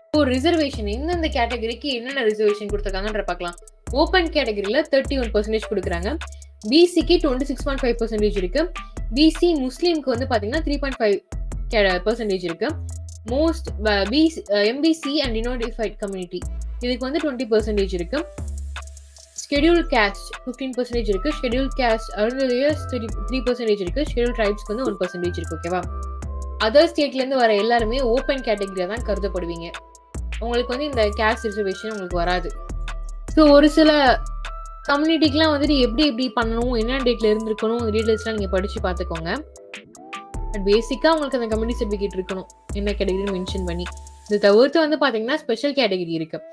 இப்போ ரிசர்வேஷன் எந்தெந்த கேட்டகரிக்கு என்னென்ன ரிசர்வேஷன் கொடுத்துருக்காங்கன்ற பார்க்கலாம். ஓப்பன் கேட்டகரியில் 31% கொடுக்குறாங்க. பிசிக்கு 26.5% இருக்கு. பிசி முஸ்லீம்க்கு வந்து பார்த்தீங்கன்னா 3.5% இருக்கு. Most MBC and denotified community இதுக்கு வந்து 20% இருக்கு. ஷெட்யூல் கேஸ்ட் 15% இருக்கு. ஷெட்யூல் கேஸ்ட் அருந்ததியர்ஸ் 3% இருக்கு. ஷெட்யூல் ட்ரைப்ஸ்க்கு வந்து 1% இருக்கு. ஓகேவா? அதர் ஸ்டேட்லேருந்து வர எல்லாருமே ஓப்பன் கேட்டகரியாக தான் கருதப்படுவீங்க. உங்களுக்கு வந்து இந்த கேஸ்ட் ரிசர்வேஷன் உங்களுக்கு வராது. ஸோ ஒரு சில கம்யூனிட்டிக்கெலாம் வந்துட்டு எப்படி பண்ணணும், என்ன டேட்டில் இருந்திருக்கணும், அந்த டீட்டெயில்ஸ்லாம் நீங்கள் படித்து பார்த்துக்கோங்க. பட் பேசிக்காக உங்களுக்கு அந்த கம்யூனிட்டி சர்டிஃபிகேட் இருக்கணும், என்ன கேட்டகரின்னு மென்ஷன் பண்ணி. இது தவிர்த்து வந்து பார்த்தீங்கன்னா ஸ்பெஷல் கேட்டகரி இருக்குது.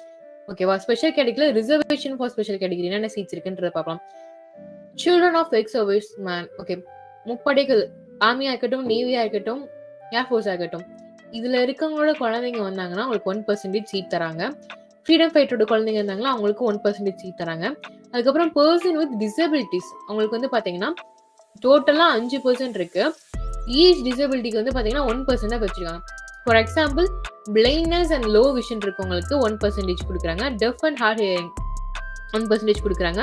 ஓகேவா? ஸ்பெஷல் கேட்டகரியில் ரிசர்வேஷன் ஃபார் ஸ்பெஷல் கேட்டகரி என்னென்ன சீட்ஸ் இருக்குன்றத பார்க்கலாம். Children of ex service man, okay, முப்படைகள், ஆர்மியாக இருக்கட்டும், நேவியாக இருக்கட்டும், ஏர்ஃபோர்ஸாக இருக்கட்டும், இதில் இருக்கவங்களோட குழந்தைங்க வந்தாங்கன்னா அவங்களுக்கு 1% சீட் தராங்க. ஃப்ரீடம் ஃபைட்டரோட குழந்தைங்க இருந்தாங்கன்னா அவங்களுக்கு 1% சீட் தராங்க. அதுக்கப்புறம் பர்சன் வித் டிசபிலிட்டிஸ் அவங்களுக்கு வந்து பார்த்தீங்கன்னா டோட்டலாக 5% இருக்கு. ஈச் டிசபிலிட்டிக்கு வந்து பார்த்தீங்கன்னா 1% தான் வச்சிருக்காங்க. For example blindness and low vision இருக்கவங்களுக்கு 1% கொடுக்குறாங்க. டெஃப் அண்ட் ஹார்ட் ஹியரிங் 1% கொடுக்குறாங்க.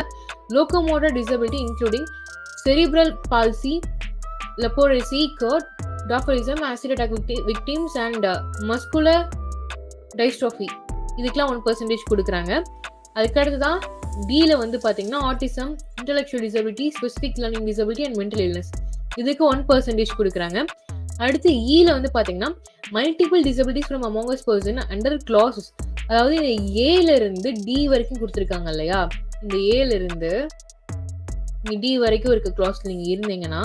Locomotor disability including cerebral palsy, leprosy, cured, dwarfism, acid attack victims and muscular dystrophy இதுக்கெல்லாம் 1% கொடுக்குறாங்க. அதுக்கடுத்து தான் டியில் வந்து பார்த்தீங்கன்னா autism, intellectual disability, specific learning disability and mental illness இதுக்கு 1% கொடுக்குறாங்க. அடுத்து ஈல வந்து பார்த்தீங்கன்னா multiple disabilities from amongst person under classes, அதாவது இந்த ஏல இருந்து டி வரைக்கும் கொடுத்துருக்காங்க இல்லையா, இந்த ஏல இருந்து டி வரைக்கும் இருக்க கிளாஸ்ல நீங்க இருந்தீங்கன்னா,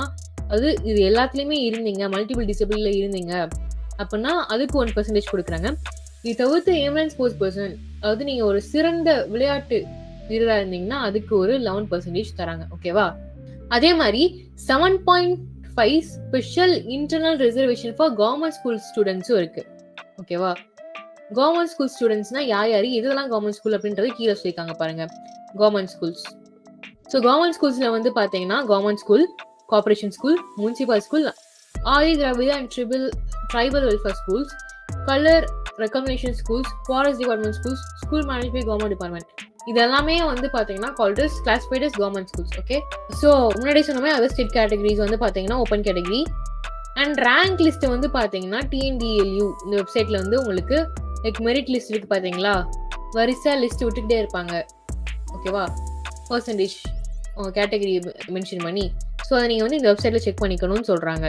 அது இது எல்லாத்துலயுமே இருந்தீங்க, மல்டிபிள் டிசபிலிட்டில இருந்தீங்க அப்படின்னா அதுக்கு 1% கொடுக்குறாங்க. இது தவிர்த்து எம்என் ஸ்போர்ட்ஸ் பர்சன், அதாவது நீங்க ஒரு சிறந்த விளையாட்டு வீரராக இருந்தீங்கன்னா அதுக்கு ஒரு 11% தராங்க. ஓகேவா? அதே மாதிரி 7.5 special internal reservation for government school ஸ்டூடெண்ட்ஸும் இருக்கு. ஓகேவா? கவர்மெண்ட் ஸ்கூல் ஸ்டூடெண்ட்ஸ்னா யார் இதெல்லாம் கவர்மெண்ட் ஸ்கூல் அப்படின்றது கீழே சொல்லியிருக்காங்க பாருங்க. கவர்மெண்ட் ஸ்கூல்ஸ், ஸோ கவர்மெண்ட் ஸ்கூல்ஸ்ல வந்து பார்த்தீங்கன்னா government school, corporation school, municipal school, Adi Dravida and tribal welfare schools, colour recognition schools, forest department schools, school manage by government department, இது எல்லாமே வந்து பார்த்தீங்கன்னா called as classified as government schools. Okay, so முன்னாடி சொன்ன மாதிரி அதர் ஸ்டேட் கேட்டகரிஸ் வந்து பார்த்தீங்கன்னா open category. And rank list வந்து பார்த்தீங்கன்னா டிஎன்டிஎல்யூ இந்த வெப்சைட்ல வந்து உங்களுக்கு லைக் மெரிட் லிஸ்ட் இருக்கு பார்த்தீங்களா, வரிசா லிஸ்ட் விட்டுக்கிட்டே இருப்பாங்க. ஓகேவா, பர்சன்டேஜ் உங்கள் கேட்டகரி மென்ஷன் பண்ணி. ஸோ அதை நீங்கள் வந்து இந்த வெப்சைட்டில் செக் பண்ணிக்கணும்னு சொல்கிறாங்க.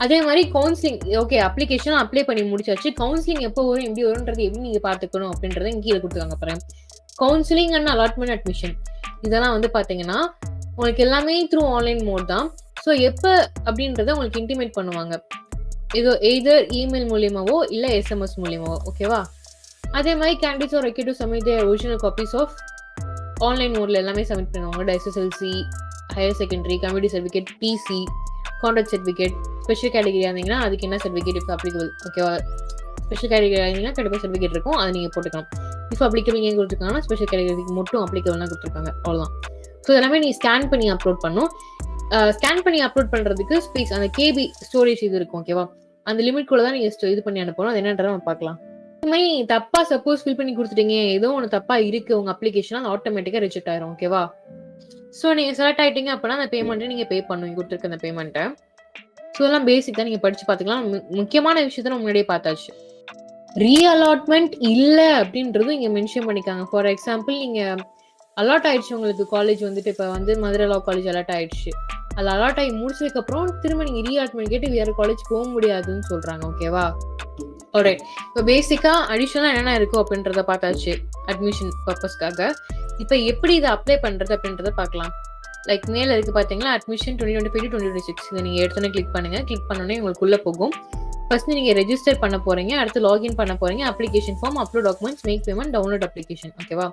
அதே மாதிரி கவுன்சிலிங், ஓகே அப்ளிகேஷனும் அப்ளை பண்ணி முடிச்சாச்சு. கவுன்சிலிங் எப்போ வரும், எப்படி வரும்ன்றது எப்படி நீங்கள் பார்த்துக்கணும் அப்படின்றத கீழே கொடுத்துருக்காங்க பாருங்க. கவுன்சிலிங் அண்ட் அலாட்மெண்ட் அட்மிஷன் இதெல்லாம் வந்து பார்த்தீங்கன்னா உங்களுக்கு எல்லாமே த்ரூ ஆன்லைன் மோட் தான். ஸோ எப்போ அப்படின்றத உங்களுக்கு இன்டிமேட் பண்ணுவாங்க. இது எய்தர் இமெயில் மூலியமாவோ இல்லை எஸ்எம்எஸ் மூலியமாவோ. ஓகேவா, அதே மாதிரி candidates are required to submit their original copies of online மோட்ல எல்லாமே சப்மிட் பண்ணுவாங்க. SSLC, higher secondary, community certificate, PC, contract certificate. Special category இருந்தீங்கன்னா அதுக்கு என்ன சர்டிஃபிகேட் இப்போ அப்ளிகபிள். ஓகேவா, ஸ்பெஷல் கேட்டகரி இருந்தீங்கன்னா கண்டிப்பாக சர்டிஃபிகேட் இருக்கும், அதை நீங்கள் போட்டுக்கலாம். இப்போ அப்ளிகபிள் ஏன் கொடுத்துருக்காங்கன்னா ஸ்பெஷல் கேட்டகரிக்கு மட்டும் அப்ளிகபிள்லாம் கொடுத்துருக்காங்க, அவ்வளோதான். ஸோ இதெல்லாமே நீங்கள் ஸ்கேன் பண்ணி அப்லோட் பண்ணணும். ஸ்கேன் பண்ணி அப்லோட் பண்ணுறதுக்கு ஸ்பேஸ் அந்த கேபி ஸ்டோரேஜ் இது இருக்கும். ஓகேவா, அந்த லிமிட்குள்ளே தான் நீங்கள் இது பண்ணி அனுப்பணும். அது என்னன்றதை நம்ம பார்க்கலாம். இந்த மாதிரி தப்பா சப்போஸ் ஃபில் பண்ணி கொடுத்துட்டீங்க, ஏதோ ஒன்று தப்பா இருக்கு உங்க அப்ளிகேஷன், அது ஆட்டோமேட்டிக்காக ரிஜெக்ட் ஆயிரும். ஓகேவா, ஸோ நீங்கள் செலக்ட் ஆகிட்டீங்க அப்படின்னா அந்த பேமெண்ட்டை நீங்கள் பே பண்ணுவீங்க, கொடுத்துருக்க அந்த பேமெண்ட்டை. ஸோ எல்லாம் பேசிக் தான், நீங்கள் படிச்சு பார்த்துக்கலாம். முக்கியமான விஷயத்த நம்ம முன்னாடியே பார்த்தாச்சு. ரீஅலாட்மெண்ட் இல்லை அப்படின்றது இங்கே மென்ஷன் பண்ணிக்காங்க. ஃபார் எக்ஸாம்பிள் நீங்கள் அலாட் ஆயிடுச்சு, உங்களுக்கு காலேஜ் வந்துட்டு இப்போ வந்து மதுரை லா காலேஜ் அலாட் ஆயிடுச்சு. அதில் அலாட் ஆகி முடிச்சதுக்கப்புறம் திரும்ப நீங்கள் ரீஅலாட்மெண்ட் கேட்டு வேறு காலேஜ் போக முடியாதுன்னு சொல்கிறாங்க. ஓகேவா, ஆல்ரைட். இப்போ பேசிக்காக அடிஷனலாக என்னென்ன இருக்கும் அப்படின்றத பார்த்தாச்சு அட்மிஷன் பர்பஸ்க்காக. இப்போ எப்படி இதை அப்ளை பண்ணுறது அப்படின்றத பார்க்கலாம். லைக் மேலே இருக்குது பார்த்தீங்களா, அட்மிஷன் 2025-2026. இதை நீங்கள் எடுத்தோன்னே கிளிக் பண்ணுங்கள். கிளிக் பண்ணோன்னே உங்களுக்கு உள்ளே போகும். ஃபர்ஸ்ட் நீங்கள் ரெஜிஸ்டர் பண்ண போகிறீங்க, அடுத்து லாகின் பண்ண போகிறீங்க, application form, upload documents, make payment, download application. ஓகேவா,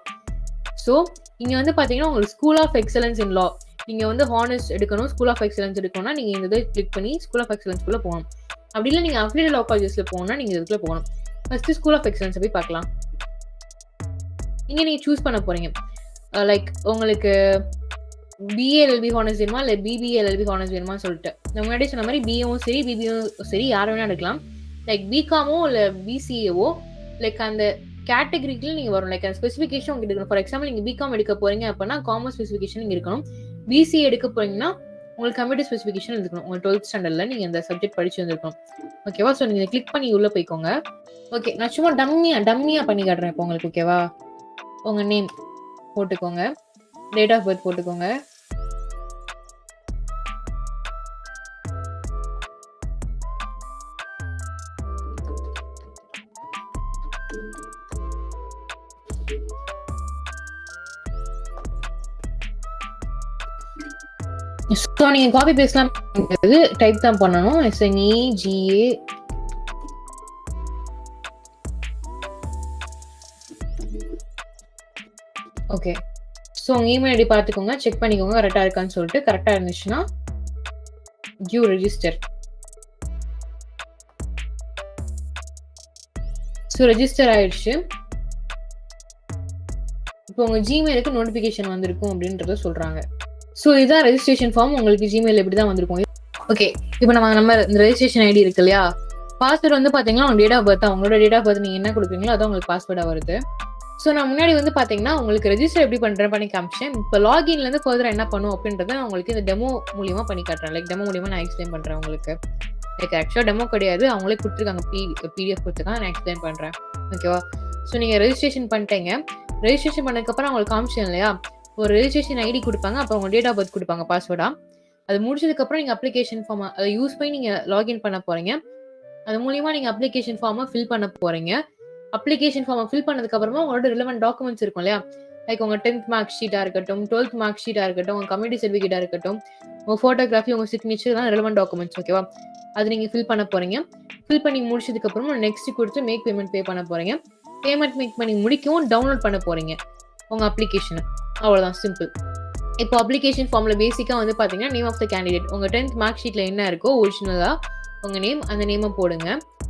ஸோ இங்கே வந்து பார்த்தீங்கன்னா உங்களுக்கு school of excellence in law, நீங்கள் வந்து ஹானர்ஸ் எடுக்கணும், ஸ்கூல் ஆஃப் எக்ஸலன்ஸ் எடுக்கணும்னா நீங்கள் இந்த இதை கிளிக் பண்ணி ஸ்கூல் ஆஃப் எக்ஸலன்ஸ்குள்ளே போகணும். அப்படி இல்லை நீங்கள் அஃபிலியேட்டட் லா காலேஜஸில் போகணும்னா நீங்கள் இதுக்குள்ளே போகணும். ஃபஸ்ட்டு ஸ்கூல் ஆஃப் எக்ஸலன்ஸை போய் பார்க்கலாம். இங்கே நீங்கள் சூஸ் பண்ண போகிறீங்க. லைக் உங்களுக்கு பிஏஎல்எல்பி ஹானர்ஸ் வேணுமா இல்லை பிபிஏஎல்எல்பி ஹானர்ஸ் வேணுமான்னு சொல்லிட்டு நான் முன்னாடி சொன்ன மாதிரி பிஏவும் சரி பிபியும் சரி யார் வேணா எடுக்கலாம். லைக் பிகாமோ இல்லை பிசிஏவோ லைக் அந்த கேட்டகரிக்கு நீங்கள் வரும். லைக் அந்த ஸ்பெசிஃபிகேஷன் உங்களுக்கு எடுக்கணும். ஃபார் எக்ஸாம்பிள் நீங்கள் பிகாம் எடுக்க போறீங்க அப்படின்னா காமர்ஸ் ஸ்பெசிஃபிகேஷன் நீங்கள் இருக்கணும். பிசிஏ எடுக்க போறீங்கன்னா உங்களுக்கு கம்ப்யூட்டர் ஸ்பெசிஃபிகேஷன் இருக்கணும். உங்களுக்கு 12th ஸ்டாண்டர்டில் நீங்கள் இந்த சப்ஜெக்ட் படிச்சு வந்திருக்கணும். ஓகேவா, ஸோ நீங்கள் கிளிக் பண்ணி உள்ளே போய்க்கோங்க. ஓகே, நான் சும்மா டம்மியாக பண்ணி காட்டுறேன் இப்போ உங்களுக்கு. ஓகேவா, உங்கள் நேம் போட்டுக்கோங்க, டேட் ஆஃப் பர்த் போட்டுக்கோங்க, ஸோ நீங்கள் காப்பி பேஸ்ட்லாம் டைப் தான் பண்ணணும். SNEGA okay. ஸோ உங்கள் இமெயில் ஐடி பார்த்துக்கோங்க, செக் பண்ணிக்கோங்க கரெக்டாக இருக்கான்னு சொல்லிட்டு. கரெக்டாக இருந்துச்சுன்னா யூ ரெஜிஸ்டர். ஸோ ரெஜிஸ்டர் ஆயிடுச்சு. இப்போ உங்கள் ஜிமெயிலுக்கு நோட்டிஃபிகேஷன் வந்திருக்கும் அப்படின்றத சொல்கிறாங்க. ஸோ இதுதான் ரெஜிஸ்ட்ரேஷன் ஃபார்ம். உங்களுக்கு ஜிமெயில் எப்படி தான் வந்திருக்கும். ஓகே, இப்போ நம்ம இந்த ரெஜிஸ்ட்ரேஷன் ஐடி இருக்கு இல்லையா, பாஸ்வேர்டு வந்து பார்த்தீங்கன்னா உங்கள் டேட் ஆஃப் பர்த் தான். உங்களோட டேட் ஆஃப் பர்த் நீங்கள் என்ன கொடுக்குறீங்களோ அதான் உங்களுக்கு பாஸ்வேர்டாக வருது. ஸோ நான் முன்னாடி வந்து பார்த்தீங்கன்னா உங்களுக்கு ரெஜிஸ்டர் எப்படி பண்ணுறேன் பண்ணி காமிச்சேன். இப்போ லாகின்லேருந்து ஃபர்தராக என்ன பண்ணும் அப்படின்றத நான் உங்களுக்கு இந்த டெமோ மூலியமாக பண்ணி காட்டுறேன். லைக் டெமோ மூலியமாக நான் எக்ஸ்பிளைன் பண்ணுறேன் உங்களுக்கு. லைக் ஆக்சுவலாக டெமோ கிடையாது, அவங்களே கொடுத்துருக்காங்க, பிடிஎஃப் கொடுத்துருக்காங்க, நான் எக்ஸ்பிளைன் பண்ணுறேன். ஓகேவா, ஸோ நீங்கள் ரெஜிஸ்ட்ரேஷன் பண்ணிட்டீங்க. ரெஜிஸ்ட்ரேஷன் பண்ணதுக்கப்புறம் அவங்களுக்கு காமிச்சேன் இல்லையா, ஒரு ரெஜிஸ்ட்ரேஷன் ஐடி கொடுப்பாங்க, அப்புறம் உங்கள் டேட் ஆஃப் பர்த் கொடுப்பாங்க பாஸ்வேர்டா. அது முடிச்சதுக்கப்புறம் நீங்கள் அப்ளிகேஷன் ஃபார்ம் அதை யூஸ் பண்ணி நீங்கள் லாகின் பண்ண போகிறீங்க. அது மூலியமாக நீங்கள் அப்ளிகேஷன் ஃபார்மை ஃபில் பண்ண போகிறீங்க. அப்ளிகேஷன் ஃபார்மை ஃபில் பண்ணதுக்கப்புறமா உங்களோட ரிலவெண்ட் டாக்குமெண்ட்ஸ் இருக்கும் இல்லையா, லைக் உங்கள் 10th மார்க் ஷீட்டாக இருக்கட்டும், 12th மார்க் ஷீட்டாக இருக்கட்டும், உங்கள் கம்யூனிட்டி சர்டிஃபிகேட்டாக இருக்கட்டும், உங்கள் ஃபோட்டோகிராஃபி, உங்கள் சிக்னேச்சர் தான் ரிலவெண்ட் டாக்குமெண்ட்ஸ். ஓகேவா, அது நீங்கள் ஃபில் பண்ண போகிறீங்க. ஃபில் பண்ணி முடிச்சதுக்கப்புறமா நெக்ஸ்ட் கொடுத்து மேக் பேமெண்ட் பே பண்ண போகிறீங்க. பேமெண்ட் மேக் பண்ணி முடிக்கவும் டவுன்லோட் பண்ண போகிறீங்க உங்கள் அப்ளிகேஷனை. அவ்வளோதான், சிம்பிள். இப்போ அப்ளிகேஷன் ஃபார்மில் பேசிக்காக வந்து பார்த்தீங்கன்னா நேம் ஆஃப் த கேண்டிடேட், உங்கள் 10th மார்க் ஷீட்டில் என்ன இருக்கோ ஒரிஜினலாக உங்கள் நேம், அந்த நேமை போடுங்க.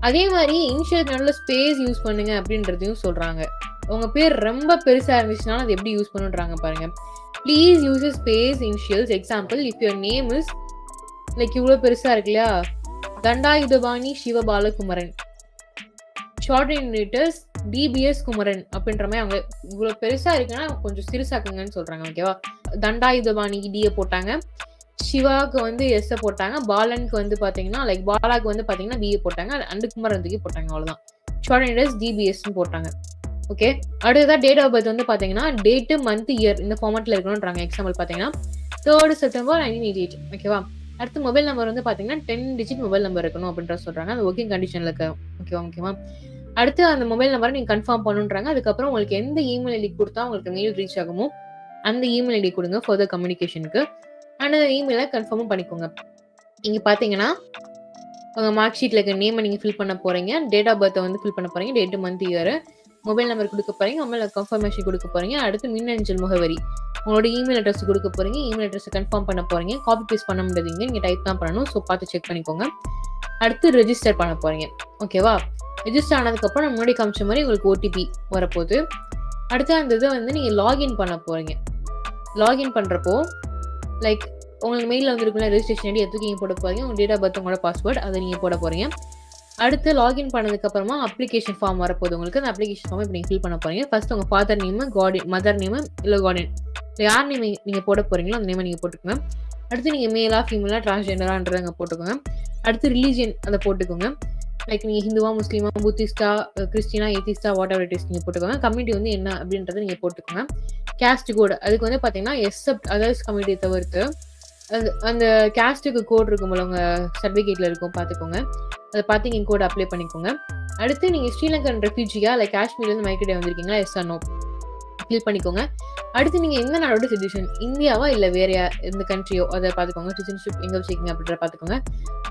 அதே மாதிரி இனிஷியல் நடுவில் ஸ்பேஸ் யூஸ் பண்ணுங்க அப்படின்றதையும் சொல்கிறாங்க. உங்கள் பேர் ரொம்ப பெருசாக இருந்துச்சுனாலும் அது எப்படி யூஸ் பண்ணுன்றாங்க பாருங்க. Please use space initials. Example, if your name is like இவ்வளோ பெருசாக இருக்கு இல்லையா, தண்டாயுதபாணி சிவபாலகுமரன், ஷார்ட் இன்டர்ஸ் DBS குமரன் அப்படின்ற மாதிரி அவங்க இவ்வளோ பெருசாக இருக்குன்னா கொஞ்சம் சிறுசாக்குங்கன்னு சொல்கிறாங்க. ஓகேவா, தண்டாயுதபாணிக்கு டியை போட்டாங்க, சிவாவுக்கு வந்து எஸ்ஸை போட்டாங்க, பாலனுக்கு வந்து பார்த்தீங்கன்னா லைக் பாலாவுக்கு வந்து பார்த்தீங்கன்னா பிஏ போட்டாங்க, அண்டு குமரன் தூக்கி போட்டாங்க. அவ்வளோதான், ஷார்ட் இன்டர்ஸ் DBSன்னு போட்டாங்க. ஓகே, அடுத்ததாக டேட் ஆஃப் பர்த் வந்து பார்த்தீங்கன்னா டேட்டு மந்த் இயர் இந்த ஃபார்மேட்டில் இருக்கணுன்றாங்க. எக்ஸாம்பிள் பார்த்தீங்கன்னா 3rd September 1988. ஓகேவா. அடுத்து மொபைல் நம்பர் வந்து பார்த்தீங்கன்னா 10 டிஜிட் மொபைல் நம்பர் இருக்கணும் அப்படின்ற சொல்கிறாங்க. அது ஒர்க்கிங் கண்டிஷனில் இருக்கு. ஓகேவா. அடுத்து அந்த மொபைல் நம்பரை நீங்கள் கன்ஃபார்ம் பண்ணுன்றாங்க. அதுக்கப்புறம் உங்களுக்கு எந்த இமெயில் ஐடி கொடுத்தா உங்களுக்கு மெயில் ரீச் ஆகுமோ அந்த இமெயில் ஐடி கொடுங்க ஃபர்தர் கம்யூனிகேஷனுக்கு. அண்ட் அந்த இமெயிலை கன்ஃபார்மும் பண்ணிக்கோங்க. இங்கே பார்த்தீங்கன்னா உங்கள் மார்க் ஷீட்டில் இருக்க நேமை நீங்கள் ஃபில் பண்ண போகிறீங்க, டேட் ஆஃப் பர்த்தை வந்து ஃபில் பண்ண போகிறீங்க, date month year, mobile number கொடுக்க போகிறீங்க, மொபைல் கன்ஃபர்மேஷன் கொடுக்க போகிறீங்க. அடுத்து மின்னஞ்சல் முகவரி, உங்களோட இமெயில் அட்ரஸ் கொடுக்க போகிறீங்க, இமெயில் அட்ரஸை கன்ஃபார்ம் பண்ண போகிறீங்க. காப்பி பேஸ்ட் பண்ண முடியாதீங்க, நீங்கள் டைப் தான் பண்ணணும். ஸோ பார்த்து செக் பண்ணிக்கோங்க. அடுத்து ரெஜிஸ்டர் பண்ண போகிறீங்க. ஓகேவா. ரெஜிஸ்டர் ஆனதுக்கப்புறம் நம்ம முன்னாடி காமிச்ச மாதிரி உங்களுக்கு ஓடிபி வரப்போகுது. அடுத்து அந்த இதை வந்து நீங்கள் லாகின் பண்ண போகிறீங்க. லாகின் பண்ணுறப்போ லைக் உங்களுக்கு மெயிலில் வந்துருக்குள்ள ரெஜிஸ்ட்ரேஷன் ஐடி எதுக்கு நீங்கள் போட போகிறீங்க, உங்கள் டேட் ஆஃப் பர்த், உங்களோட பாஸ்வேர்டு அதை நீங்கள் போட போகிறீங்க. அடுத்து லாகின் பண்ணதுக்கப்புறமா அப்ளிகேஷன் ஃபார்ம் வரப்போகுது உங்களுக்கு. அந்த அப்ளிகேஷன் ஃபார்ம் இப்போ நீங்கள் ஃபில் பண்ண போகிறீங்க. ஃபர்ஸ்ட் உங்கள் ஃபாதர் நேமு, மதர் நேமு இல்லை கார்டியன் யார் நேம் நீங்கள் போட போகிறீங்களோ அந்த நேமை நீங்கள் போட்டுக்கோங்க. அடுத்து நீங்கள் மேலா ஃபீமேலா டிரான்ஸ்ஜெண்டரான்றதை அங்கே போட்டுக்கோங்க. அடுத்து ரிலீஜியன் அதை போட்டுக்கோங்க. லைக் நீங்கள் ஹிந்துவா, முஸ்லீமா, புத்திஸ்டா, கிறிஸ்டினா, ஏத்திஸ்டா, வாட் எவர் இட் இஸ் நீங்கள் போட்டுக்கோங்க. கம்யூனிட்டி வந்து என்ன அப்படின்றத நீங்கள் போட்டுக்கோங்க. கேஸ்ட் கோடு அதுக்கு வந்து பார்த்தீங்கன்னா எக்ஸப்ட் அதர்ஸ் கம்யூனிட்டியை தவிர்த்து அந்த கேஸ்ட்டுக்கு கோட் இருக்கும்போது உங்கள் சர்டிஃபிகேட்டில் இருக்கும், பார்த்துக்கோங்க. அதை பார்த்து நீங்கள் கோட் அப்ளை பண்ணிக்கோங்க. அடுத்து நீங்கள் ஸ்ரீலங்கன் ரெஃப்யூஜியா இல்லை காஷ்மீர்லேருந்து மைக்ரேட் வந்திருக்கீங்களா, எஸ் ஆர் நோ ஃபில் பண்ணிக்கோங்க. அடுத்து நீங்கள் எந்த நாடோட சிட்டிசன், இந்தியாவா இல்லை வேற எந்த கண்ட்ரியோ அதை பார்த்துக்கோங்க. சிட்டிசன்ஷிப் எங்கே வச்சுருக்கீங்க அப்படின்றத பார்த்துக்கோங்க.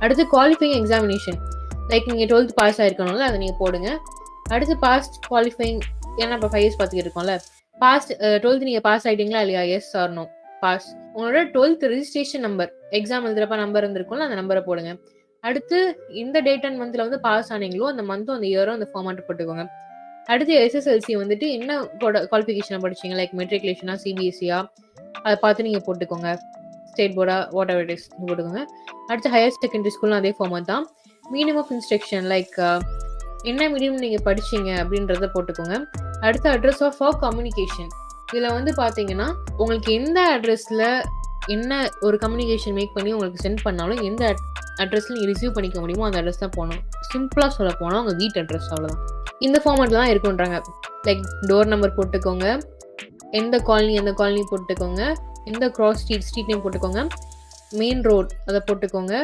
அடுத்து குவாலிஃபைங் எக்ஸாமினேஷன் லைக் நீங்கள் 12th பாஸ் ஆகிருக்கணும்ல அதை நீங்கள் போடுங்க. அடுத்து பாஸ்ட் குவாலிஃபைங், ஏன்னா இப்போ 5 years பார்த்துக்கிட்டு இருக்கோம்ல, பாஸ்ட் 12th நீங்கள் பாஸ் ஆகிட்டீங்களா இல்லையா, எஸ் ஆர் நோ பாஸ். உங்களோட 12th ரெஜிஸ்ட்ரேஷன் நம்பர், எக்ஸாம் எழுதுறப்ப நம்பர் இருந்திருக்கும்ல அந்த நம்பரை போடுங்க. அடுத்து இந்த டேட் அண்ட் மந்த்தில் வந்து பாஸ் ஆனீங்களோ அந்த மந்த்தும் அந்த இயரும் அந்த ஃபார்மேட் போட்டுக்கோங்க. அடுத்து எஸ்எஸ்எல்சி வந்துட்டு என்ன குவாலிஃபிகேஷன் படிச்சிங்க, லைக் மெட்ரிகுலேஷனா சிபிஎஸ்சியா அதை பார்த்து நீங்கள் போட்டுக்கோங்க. ஸ்டேட் போர்டா வாட் எவர் இட் இஸ் போட்டுக்கோங்க. அடுத்து ஹையர் செகண்டரி ஸ்கூலும் அதே ஃபார்மேட் தான். மீடியம் ஆஃப் இன்ஸ்ட்ரக்ஷன் லைக் என்ன மீடியம் நீங்கள் படிச்சீங்க அப்படின்றத போட்டுக்கோங்க. அடுத்து அட்ரஸ் ஆஃப் ஃபார் கம்யூனிகேஷன், இதில் வந்து பார்த்தீங்கன்னா உங்களுக்கு எந்த அட்ரஸில் என்ன ஒரு கம்யூனிகேஷன் மேக் பண்ணி உங்களுக்கு சென்ட் பண்ணாலும் எந்த அட்ரஸில் நீங்கள் ரிசீவ் பண்ணிக்க முடியுமோ அந்த அட்ரஸ் தான் போகணும். சிம்பிளாக சொல்ல போனால் உங்கள் வீட்டு அட்ரஸ், அவ்வளோதான். இந்த ஃபார்மேட்டில் தான் இருக்குன்றாங்க. லைக் டோர் நம்பர் போட்டுக்கோங்க, எந்த காலனி அந்த காலனி போட்டுக்கோங்க, எந்த கிராஸ் ஸ்ட்ரீட் நேம் போட்டுக்கோங்க, மெயின் ரோட் அதை போட்டுக்கோங்க,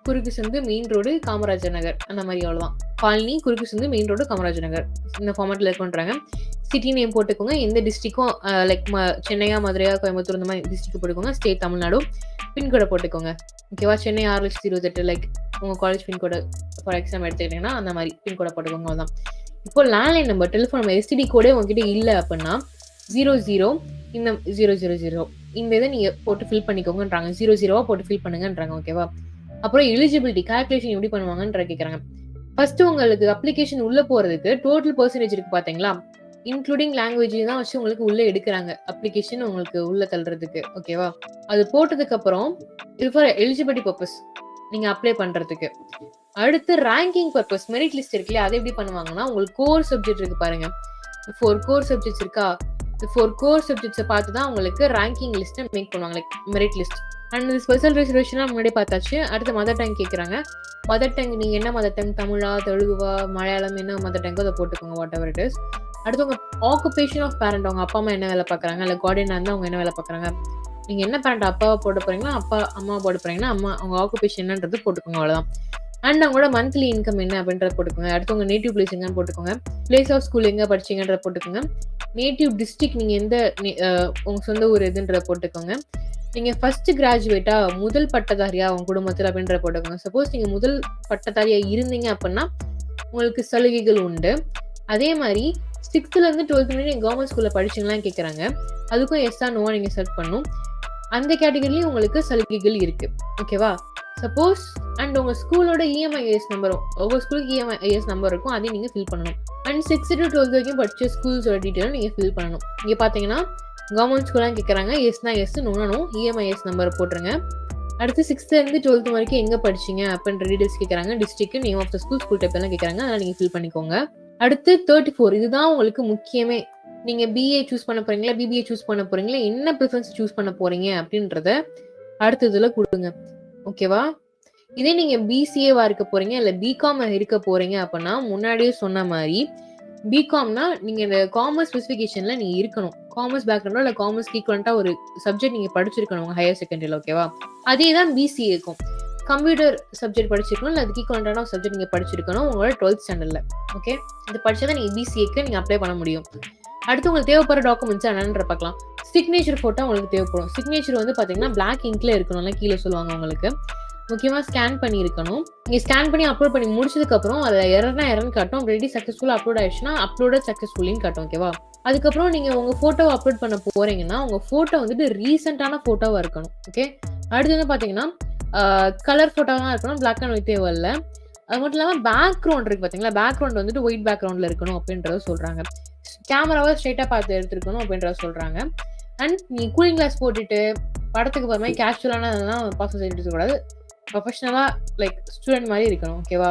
குறுக்கு சந்து மெயின் ரோடு காமராஜர் நகர் அந்த மாதிரி, அவ்வளோதான். காலனி குறுக்கு சந்து மெயின் ரோடு காமராஜர் நகர் இந்த ஃபார்மேட்டில் இருக்குன்றாங்க. சிட்டி நேம் போட்டுக்கோங்க, எந்த டிஸ்ட்ரிக்கும் லைக் சென்னையா, மதுரையா, கோயம்புத்தூர் இந்த மாதிரி டிஸ்ட்ரிக்ட் போட்டுக்கோங்க. ஸ்டேட் தமிழ்நாடு. பின்கோடை போட்டுக்கோங்க. ஓகேவா. சென்னை 6,28,000 லைக் உங்கள் காலேஜ் பின்கோடு ஃபார் எக்ஸாம் எடுத்துக்கிட்டிங்கன்னா அந்த மாதிரி பின்கோடை போட்டுக்கோங்க, அவ்வளோதான். இப்போ landline number, telephone number, STD கோடே உங்ககிட்ட இல்லை அப்படின்னா 00 இந்த 000 இந்த இதை நீங்கள் போட்டு ஃபில் பண்ணிக்கோங்கன்றாங்க. 00 போட்டு ஃபில் பண்ணுங்கன்றாங்க. ஓகேவா. அப்புறம் எலிஜிபிலிட்டி கால்குலேஷன் எப்படி பண்ணுவாங்கன்ற கேட்குறாங்க. ஃபர்ஸ்ட் உங்களுக்கு அப்ளிகேஷன் உள்ள போறதுக்கு டோட்டல் பர்சன்டேஜ் இருக்கு பாத்தீங்களா, இன்க்ளூடிங் லாங்குவேஜ் தான் வச்சு உங்களுக்கு உள்ள எடுக்கிறாங்க அப்ளிகேஷன் உங்களுக்கு உள்ள தள்ளுறதுக்கு. ஓகேவா. அது போட்டதுக்கு அப்புறம் இது ஃபார் எலிஜிபிலிட்டி பர்பஸ் நீங்க அப்ளை பண்றதுக்கு. அடுத்து ரேங்கிங் பர்பஸ், மெரிட் லிஸ்ட் இருக்குல்ல, அதை எப்படி பண்ணுவாங்கன்னா உங்களுக்கு கோர் சப்ஜெக்ட் இருக்கு பாருங்க, 4 கோர் சப்ஜெக்ட்ஸ் இருக்கா, 4 கோர் சப்ஜெக்ட்ஸை பார்த்து தான் உங்களுக்கு ரேங்கிங் லிஸ்ட்டை மேக் பண்ணுவாங்க, லைக் மெரிட் லிஸ்ட். அண்ட் இது ஸ்பெஷல் ரிசர்வேஷனாக முன்னாடி பார்த்தாச்சு. அடுத்து மதர் டங் கேட்குறாங்க. மதர் டங் நீங்கள் என்ன மதர் டங், தமிழா, தெலுங்குவா, மலையாளம், என்ன மதர் டங்கோ அதை போட்டுக்கோங்க, வாட் எவர் இட் இஸ். அடுத்து உங்கள் ஆக்குபேஷன் ஆஃப் பேரண்ட், அவங்க அப்பா அம்மா என்ன வேலை பார்க்குறாங்க, இல்லை கார்டியனாக இருந்தால் அவங்க என்ன வேலை பார்க்குறாங்க. நீங்கள் என்ன பேரண்ட் அப்பாவை போட போகிறீங்களா, அப்பா அம்மா போட போகிறீங்கன்னா அம்மா அவங்க ஆக்குபேஷன் என்னன்றது போட்டுக்கோங்க, அவ்வளோதான். அண்ட் அவங்களோட மந்த்லி இன்கம் என்ன அப்படின்றத போட்டுக்கோங்க. அடுத்து உங்கள் நேட்டிவ் பிளேஸ் எங்கன்னு போட்டுக்கோங்க. பிளேஸ் ஆஃப் ஸ்கூல் எங்கே படிச்சிங்கன்றத போட்டுக்கோங்க. நேட்டிவ் டிஸ்ட்ரிக்ட் நீங்கள் எந்த உங்கள் சொந்த ஊர் எதுன்றத போட்டுக்கோங்க. நீங்கள் ஃபர்ஸ்ட் கிராஜுவேட்டா, முதல் பட்டதாரியா உங்கள் குடும்பத்தில் அப்படின்றத போட்டுக்கோங்க. சப்போஸ் நீங்கள் முதல் பட்டதாரியா இருந்தீங்க அப்படின்னா உங்களுக்கு சலுகைகள் உண்டு. அதே மாதிரி 6th-லேருந்து 12th நீங்கள் கவர்மெண்ட் ஸ்கூலில் படிச்சிங்களான்னு கேட்குறாங்க. அதுக்கும் எஸ்ஆ நோவா நீங்கள் செலக்ட் பண்ணணும். அந்த கேட்டகரிலையும் உங்களுக்கு சலுகைகள் இருக்குது. ஓகேவா. சப்போஸ் அண்ட் உங்கள் ஸ்கூலோட இஎம்ஐஎஸ் நம்பரும், ஒவ்வொரு ஸ்கூலுக்கு இஎம்ஐஎஸ் நம்பர் இருக்கும், அதையும் நீங்கள் ஃபில் பண்ணணும். அண்ட் 6th to 12th வரைக்கும் படித்த ஸ்கூல்ஸோட டீட்டெயிலும் நீங்கள் ஃபில் பண்ணணும். இங்கே பார்த்தீங்கன்னா கவர்மெண்ட் ஸ்கூலாக கேட்குறாங்க, எஸ்னா எஸ், நோனோ இஎம்ஐஎஸ் நம்பரை போட்டுருங்க. அடுத்து 6th-லேருந்து 12th வரைக்கும் எங்கே படிச்சிங்க அப்படின்ற டீடைல்ஸ் கேட்குறாங்க. District, name of the school, school type எல்லாம் கேட்குறாங்க, அதெல்லாம் நீங்கள் ஃபில் பண்ணிக்கோங்க. அடுத்து 34, இதுதான் உங்களுக்கு முக்கியமே. நீங்கள் பிஏ சூஸ் பண்ண போகிறீங்களா, பிபிஏ சூஸ் பண்ண போகிறீங்களா, என்ன ப்ரிஃபரன்ஸ் சூஸ் பண்ண போகிறீங்க அப்படின்றத அடுத்ததில் கொடுங்க. ஓகேவா. இதே நீங்கள் பிசிஏவா இருக்க போகிறீங்க இல்லை பிகாம் இருக்க போகிறீங்க அப்படின்னா முன்னாடியே சொன்ன மாதிரி பிகாம்னா நீங்கள் இந்த காமர்ஸ் ஸ்பெசிஃபிகேஷனில் நீங்கள் இருக்கணும். காமர்ஸ் பேக்ரவுண்டோ இல்லை காமர்ஸ் ஈக்குவலண்ட்டாக ஒரு சப்ஜெக்ட் நீங்கள் படிச்சிருக்கணும் உங்கள் ஹையர் செகண்டரியில். ஓகேவா? அதே தான் பிசிஏ இருக்கும். கம்ப்யூட்டர் சப்ஜெக்ட் படிச்சிருக்கணும், இல்லை அதுக்கு ஈக்குவலண்டான ஒரு சப்ஜெக்ட் நீங்கள் படிச்சிருக்கணும் உங்களோட 12th ஸ்டாண்டர்டில். ஓகே, இது படித்தா தான் நீங்கள் பிசிஏக்கு நீங்கள் அப்ளை பண்ண முடியும். அடுத்து உங்களுக்கு தேவைப்படுற டாக்குமெண்ட்ஸ் என்னன்ற பார்க்கலாம். சிக்னேச்சர் ஃபோட்டோ உங்களுக்கு தேவைப்படும். சிக்னேச்சர் வந்து பார்த்தீங்கன்னா பிளாக் இங்க்ல இருக்கணும்ல கீழே சொல்லுவாங்க உங்களுக்கு. முக்கியமாக ஸ்கேன் பண்ணி இருக்கணும். நீங்கள் ஸ்கேன் பண்ணி அப்லோட் பண்ணி முடிச்சதுக்கப்புறம் அதில் எரர்னு காட்டும். ஆல்ரெடி சக்ஸஸ்ஃபுல்லாக அப்லோட் ஆயிடுச்சுன்னா அப்லோடட் சக்ஸஸ்ஃபுல்லின்னு காட்டும். ஓகேவா? அதுக்கப்புறம் நீங்கள் உங்கள் ஃபோட்டோவை அப்லோட் பண்ண போகிறீங்கன்னா உங்கள் ஃபோட்டோ வந்துட்டு ரீசெண்டான ஃபோட்டோவாக இருக்கணும். ஓகே, அடுத்து வந்து பார்த்தீங்கன்னா கலர் ஃபோட்டோவாக இருக்கணும், பிளாக் அண்ட் ஒயிட் தேவையில்லை. அது மட்டும் இல்லாமல் பேக்ரவுண்ட் இருக்குது பார்த்தீங்களா, பேக்ரவுண்ட் வந்துட்டு ஒயிட் பேக்ரவுண்டில் இருக்கணும் அப்படின்றத சொல்கிறாங்க. கேமராவை ஸ்ட்ரைட்டாக பார்த்து எடுத்துருக்கணும் அப்படின்றத சொல்கிறாங்க. அண்ட் நீ கூலிங் கிளாஸ் போட்டுட்டு படத்துக்கு போகிற மாதிரி கேஷுவலானதெல்லாம் பாஸ் எடுத்துக்கூடாது. ப்ரொஃபஷனலாக லைக் ஸ்டூடெண்ட் மாதிரி இருக்கணும். ஓகேவா?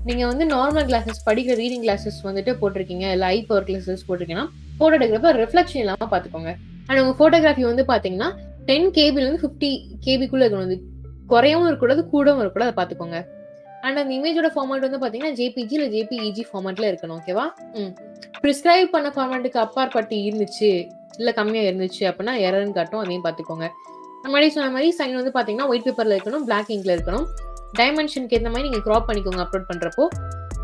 நீங்கள் வந்து நார்மல் கிளாஸஸ் படிக்கிற ரீடிங் கிளாஸஸ் வந்துட்டு போட்டிருக்கீங்க, இல்லை ஐ பவர் கிளாஸஸ் போட்டிருக்கீங்கன்னா ஃபோட்டோ எடுக்கிறப்ப ரிஃப்ளெக்ஷன் இல்லாமல் பார்த்துக்கோங்க. அண்ட் உங்கள் ஃபோட்டோகிராஃபி வந்து பார்த்தீங்கன்னா 10 KB 50 KB இருக்கணும். அது குறையவும் இருக்கக்கூடாது, கூடவும் இருக்கக்கூடாது, அதை பார்த்துக்கோங்க. அண்ட் அந்த இமேஜோட ஃபார்மேட் வந்து பார்த்தீங்கன்னா ஜேபிஜி இல்லை ஜேபிஇஜி ஃபார்மேட்டில் இருக்கணும். ஓகேவா? ப்ரிஸ்கிரைப் பண்ண ஃபார்மேட்டுக்கு அப்பாற்பட்டு இருந்துச்சு இல்லை கம்மியாக இருந்துச்சு அப்படின்னா எரர்னு காட்டும், அதையும் பார்த்துக்கோங்க. முன்னாடி சொன்ன மாதிரி சைன் வந்து பார்த்தீங்கன்னா ஒயிட் பேப்பரில் இருக்கணும், பிளாக் இங்கில் இருக்கணும். டைமென்ஷனுக்கு ஏற்ற மாதிரி நீங்கள் க்ராப் பண்ணிக்கோங்க அப்லோட் பண்ணுறப்போ.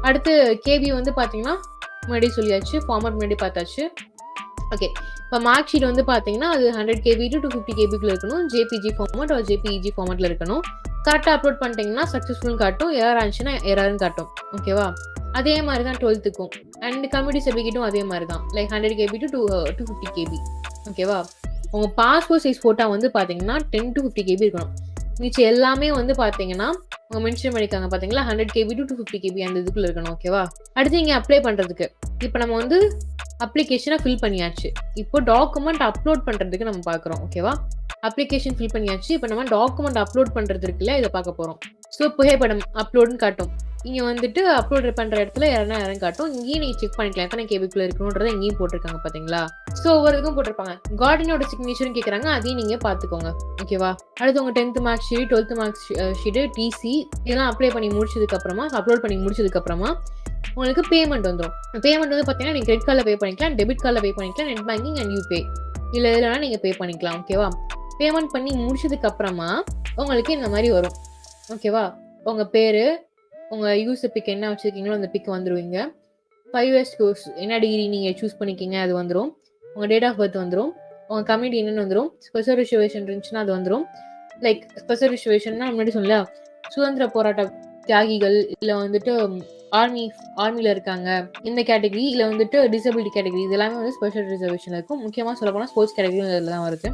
அடுத்து கேபி வந்து பார்த்தீங்கன்னா முன்னாடி சொல்லியாச்சு, ஃபார்மேட் முன்னாடி பார்த்தாச்சு. ஓகே, இப்போ மார்க் ஷீட் வந்து பார்த்தீங்கன்னா அது 100 KB to 250 KB இருக்கணும். ஜேபிஜி ஃபார்மேட் ஒரு ஜேபிஇஜி ஃபார்மேட்டில் இருக்கணும். கரெக்டாக அப்லோட் பண்ணிட்டீங்கன்னா சக்ஸஸ்ஃபுல்னு காட்டும், எரர் ஆச்சுன்னா எரர்னு காட்டும். ஓகேவா? அதே மாதிரி தான் 12th அண்ட் கம்யூனிட்டி சர்டிஃபிகேட்டும் அதே மாதிரி தான், லைக் 100 KB to 250 KB. ஓகேவா? உங்கள் பாஸ்போர்ட் சைஸ் ஃபோட்டோ வந்து பார்த்தீங்கன்னா 10 to 50 KB இருக்கணும். மிச்சம் எல்லாமே வந்து பார்த்தீங்கன்னா உங்கள் மென்ஷன் பண்ணியிருக்காங்க பார்த்தீங்களா, 100 KB to 250 KB அந்த இதுக்குள்ளே இருக்கணும். ஓகேவா? அடுத்து நீங்கள் அப்ளை பண்ணுறதுக்கு இப்போ நம்ம வந்து அப்ளிகேஷனை ஃபில் பண்ணியாச்சு. இப்போ டாக்குமெண்ட் அப்லோட் பண்ணுறதுக்கு நம்ம பார்க்குறோம். ஓகேவா? அப்ளிகேஷன் ஃபில் பண்ணியாச்சு. இப்போ நம்ம டாக்குமெண்ட் அப்லோட் பண்ணுறது இருக்குல்ல, இதை பார்க்க போகிறோம். ஸோ புகைப்படம் அப்லோடுன்னு காட்டும். இங்கே வந்துட்டு அப்லோட் பண்ணுற இடத்துல யாரும் காட்டும். இங்கேயும் நீங்கள் செக் பண்ணிக்கலாம் எத்தனை கேபிக்குள்ளே இருக்கணுன்றதை இங்கேயும் போட்டிருக்காங்க பார்த்தீங்களா. ஸோ ஒவ்வொருக்கும் போட்டிருப்பாங்க. கார்டனோட சிக்னேச்சரும் கேட்குறாங்க, அதையும் நீங்கள் பார்த்துக்கோங்க. ஓகேவா? அடுத்து உங்கள் 10th mark sheet, 12th mark sheet, TC இதெல்லாம் அப்ளை பண்ணி முடிச்சதுக்கப்புறமா அப்லோட் பண்ணி முடிச்சதுக்கப்புறமா உங்களுக்கு பேமெண்ட் வந்துடும். பேமெண்ட் வந்து பார்த்தீங்கன்னா நீங்கள் கிரெடிட் கார்டில் பே பண்ணிக்கலாம், டெபிட் கார்டில் பே பண்ணிக்கலாம், நெட் பேங்கிங் அண்ட் யூபே இல்லை இதெல்லாம் நீங்கள் பே பண்ணிக்கலாம். ஓகேவா? பேமெண்ட் பண்ணி முடிச்சதுக்கப்புறமா உங்களுக்கு இந்த மாதிரி வரும். ஓகேவா? உங்கள் பேர், உங்கள் யூசர் பிக் என்ன வச்சுருக்கீங்களோ அந்த பிக் வந்துடுவீங்க. 5 years கோர்ஸ் என்ன டிகிரி நீங்கள் சூஸ் பண்ணிக்கிங்க அது வந்துடும். உங்கள் டேட் ஆஃப் பர்த் வந்துடும். உங்கள் கம்யூனிட்டி என்னென்னு வந்துடும். ஸ்பெஷல் ரிசர்வேஷன் இருந்துச்சுன்னா அது வந்துடும். லைக் ஸ்பெஷல் ரிசர்வேஷன்னா முன்னாடி சொல்லல, சுதந்திர போராட்ட தியாகிகள் இல்லை வந்துட்டு ஆர்மியில் இருக்காங்க இந்த கேட்டகரி, இல்லை வந்துட்டு டிசபிலிட்டி கேட்டகரி, இது எல்லாமே வந்து ஸ்பெஷல் ரிசர்வேஷன் இருக்கும். முக்கியமாக சொல்ல போனால் ஸ்போர்ட்ஸ் கேட்டகரி இதில் தான் வருது.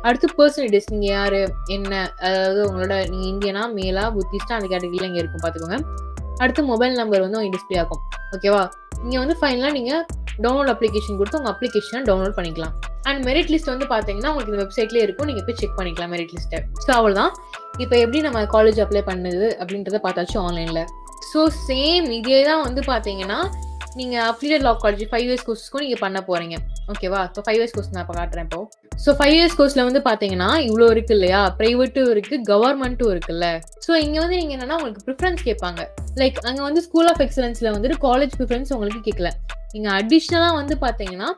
அடுத்து பர்சனாலிட்டிஸ், நீங்கள் யார் என்ன, அதாவது உங்களோட நீங்கள் இந்தியனா மேலா புத்திஸ்டா அந்த கேட்டகரியில் இங்கே இருக்கும் பார்த்துக்கோங்க. அடுத்து மொபைல் நம்பர் வந்து உங்கள் டிஸ்பிளே ஆகும். ஓகேவா? இங்கே வந்து ஃபைனலாக நீங்கள் டவுன்லோட் அப்ளிகேஷன் கொடுத்து உங்கள் அப்ளிகேஷனை டவுன்லோட் பண்ணிக்கலாம். அண்ட் மெரிட் லிஸ்ட் வந்து பார்த்தீங்கன்னா உங்களுக்கு இந்த வெப்சைட்லேயே இருக்கும், நீங்கள் போய் செக் பண்ணிக்கலாம் மெரிட் லிஸ்ட்டை. ஸோ அவ்வளோதான். இப்போ எப்படி நம்ம காலேஜ் அப்ளை பண்ணுது அப்படின்றத பார்த்தாச்சு ஆன்லைனில். ஸோ சேம் இதே தான் வந்து பார்த்தீங்கன்னா நீங்கள் அஃபிலியேட் லா காலேஜ் 5 years கோர்ஸ்க்கும் நீங்கள் பண்ண போகிறீங்க. ஓகேவா? இப்போ 5 years கோர்ஸ் நான் இப்போ காட்டுறேன். இப்போ ஸோ 5 years கோர்ஸில் வந்து பார்த்தீங்கன்னா இவ்வளோ இருக்குது இல்லையா, ப்ரைவேட்டும் இருக்குது கவர்மெண்ட்டும் இருக்குல்ல. ஸோ இங்கே வந்து நீங்கள் என்னென்னா உங்களுக்கு ப்ரிஃபரன்ஸ் கேட்பாங்க. லைக் அங்கே வந்து ஸ்கூல் ஆஃப் எக்ஸலன்ஸில் வந்துட்டு காலேஜ் ப்ரிஃபரன்ஸ் உங்களுக்கு கேட்கல. நீங்கள் அடிஷ்னலாக வந்து பார்த்தீங்கன்னா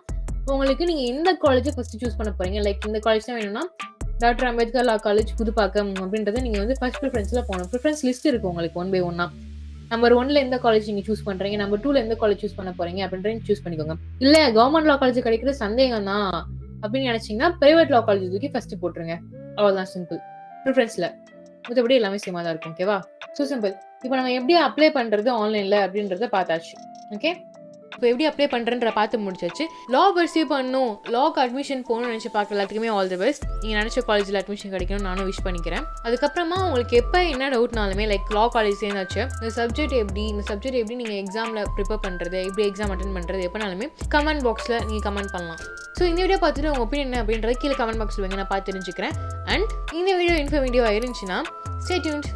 உங்களுக்கு நீங்கள் எந்த காலேஜை ஃபஸ்ட்டு சூஸ் பண்ண போகிறீங்க. லைக் இந்த காலேஜ் தான் வேணும்னா டாக்டர் அம்பேத்கர் லா காலேஜ் புதுப்பாக்கம் அப்படின்றத நீங்கள் வந்து ஃபர்ஸ்ட் ப்ரிஃபரன்ஸில் போகணும். ப்ரிஃபரன்ஸ் லிஸ்ட் இருக்குது உங்களுக்கு 1 by 1. நம்பர் 1ல எந்த காலேஜ் நீங்கள் சூஸ் பண்ணுறீங்க, நம்பர் 2ல எந்த காலேஜ் சூஸ் பண்ண போகிறீங்க அப்படின்றத சூஸ் பண்ணிக்கோங்க. இல்லை கவர்மெண்ட் லா காலேஜ் கிடைக்கிறது சந்தேகம் தான் அப்படின்னு நினச்சிங்கன்னா ப்ரைவேட் லா காலேஜ் தூக்கி ஃபஸ்ட்டு போட்டுருங்க. அவ்வளோதான், சிம்பிள். ப்ரிஃபரன்ஸில் மற்றபடி எல்லாமே சேமாக தான் இருக்கும். ஓகேவா? So simple. இப்போ நம்ம எப்படி அப்ளை பண்ணுறது ஆன்லைனில் அப்படின்றத பார்த்தாச்சு. ஓகே, இப்போ எப்படி அப்ளை பண்ணுறன்ற பார்த்து முடிச்சாச்சு. லா பர்சியூ பண்ணணும், லாக்கு அட்மிஷன் போகணும்னு நினச்சி பார்க்க எல்லாத்துக்குமே ஆல் தி பெஸ்ட். நீங்கள் நினச்ச காலேஜில் அட்மிஷன் கிடைக்கணும்னு நானும் விஷ் பண்ணிக்கிறேன். அதுக்கப்புறமா உங்களுக்கு எப்போ என்ன டவுட்னாலுமே லைக் லா காலேஜ் சேர்ந்தாச்சு, இந்த சப்ஜெக்ட் எப்படி நீங்கள் எக்ஸாமில் ப்ரிப்பேர் பண்ணுறது, எப்படி எக்ஸாம் அட்டென்ட் பண்ணுறது எப்போனாலுமே கமெண்ட் பாக்ஸில் நீங்கள் கமெண்ட் பண்ணலாம். ஸோ இந்த வீடியோ பார்த்துட்டு உங்கள் ஒப்பீனியன் என்ன அப்படின்றத கீழே கமெண்ட் பாக்ஸில் வைங்க, நான் பார்த்து தெரிஞ்சுக்கிறேன். அண்ட் இந்த வீடியோ இன்ஃபர்மேட்டிவாக இருந்துச்சுன்னா ஸ்டே டியூன்ட்.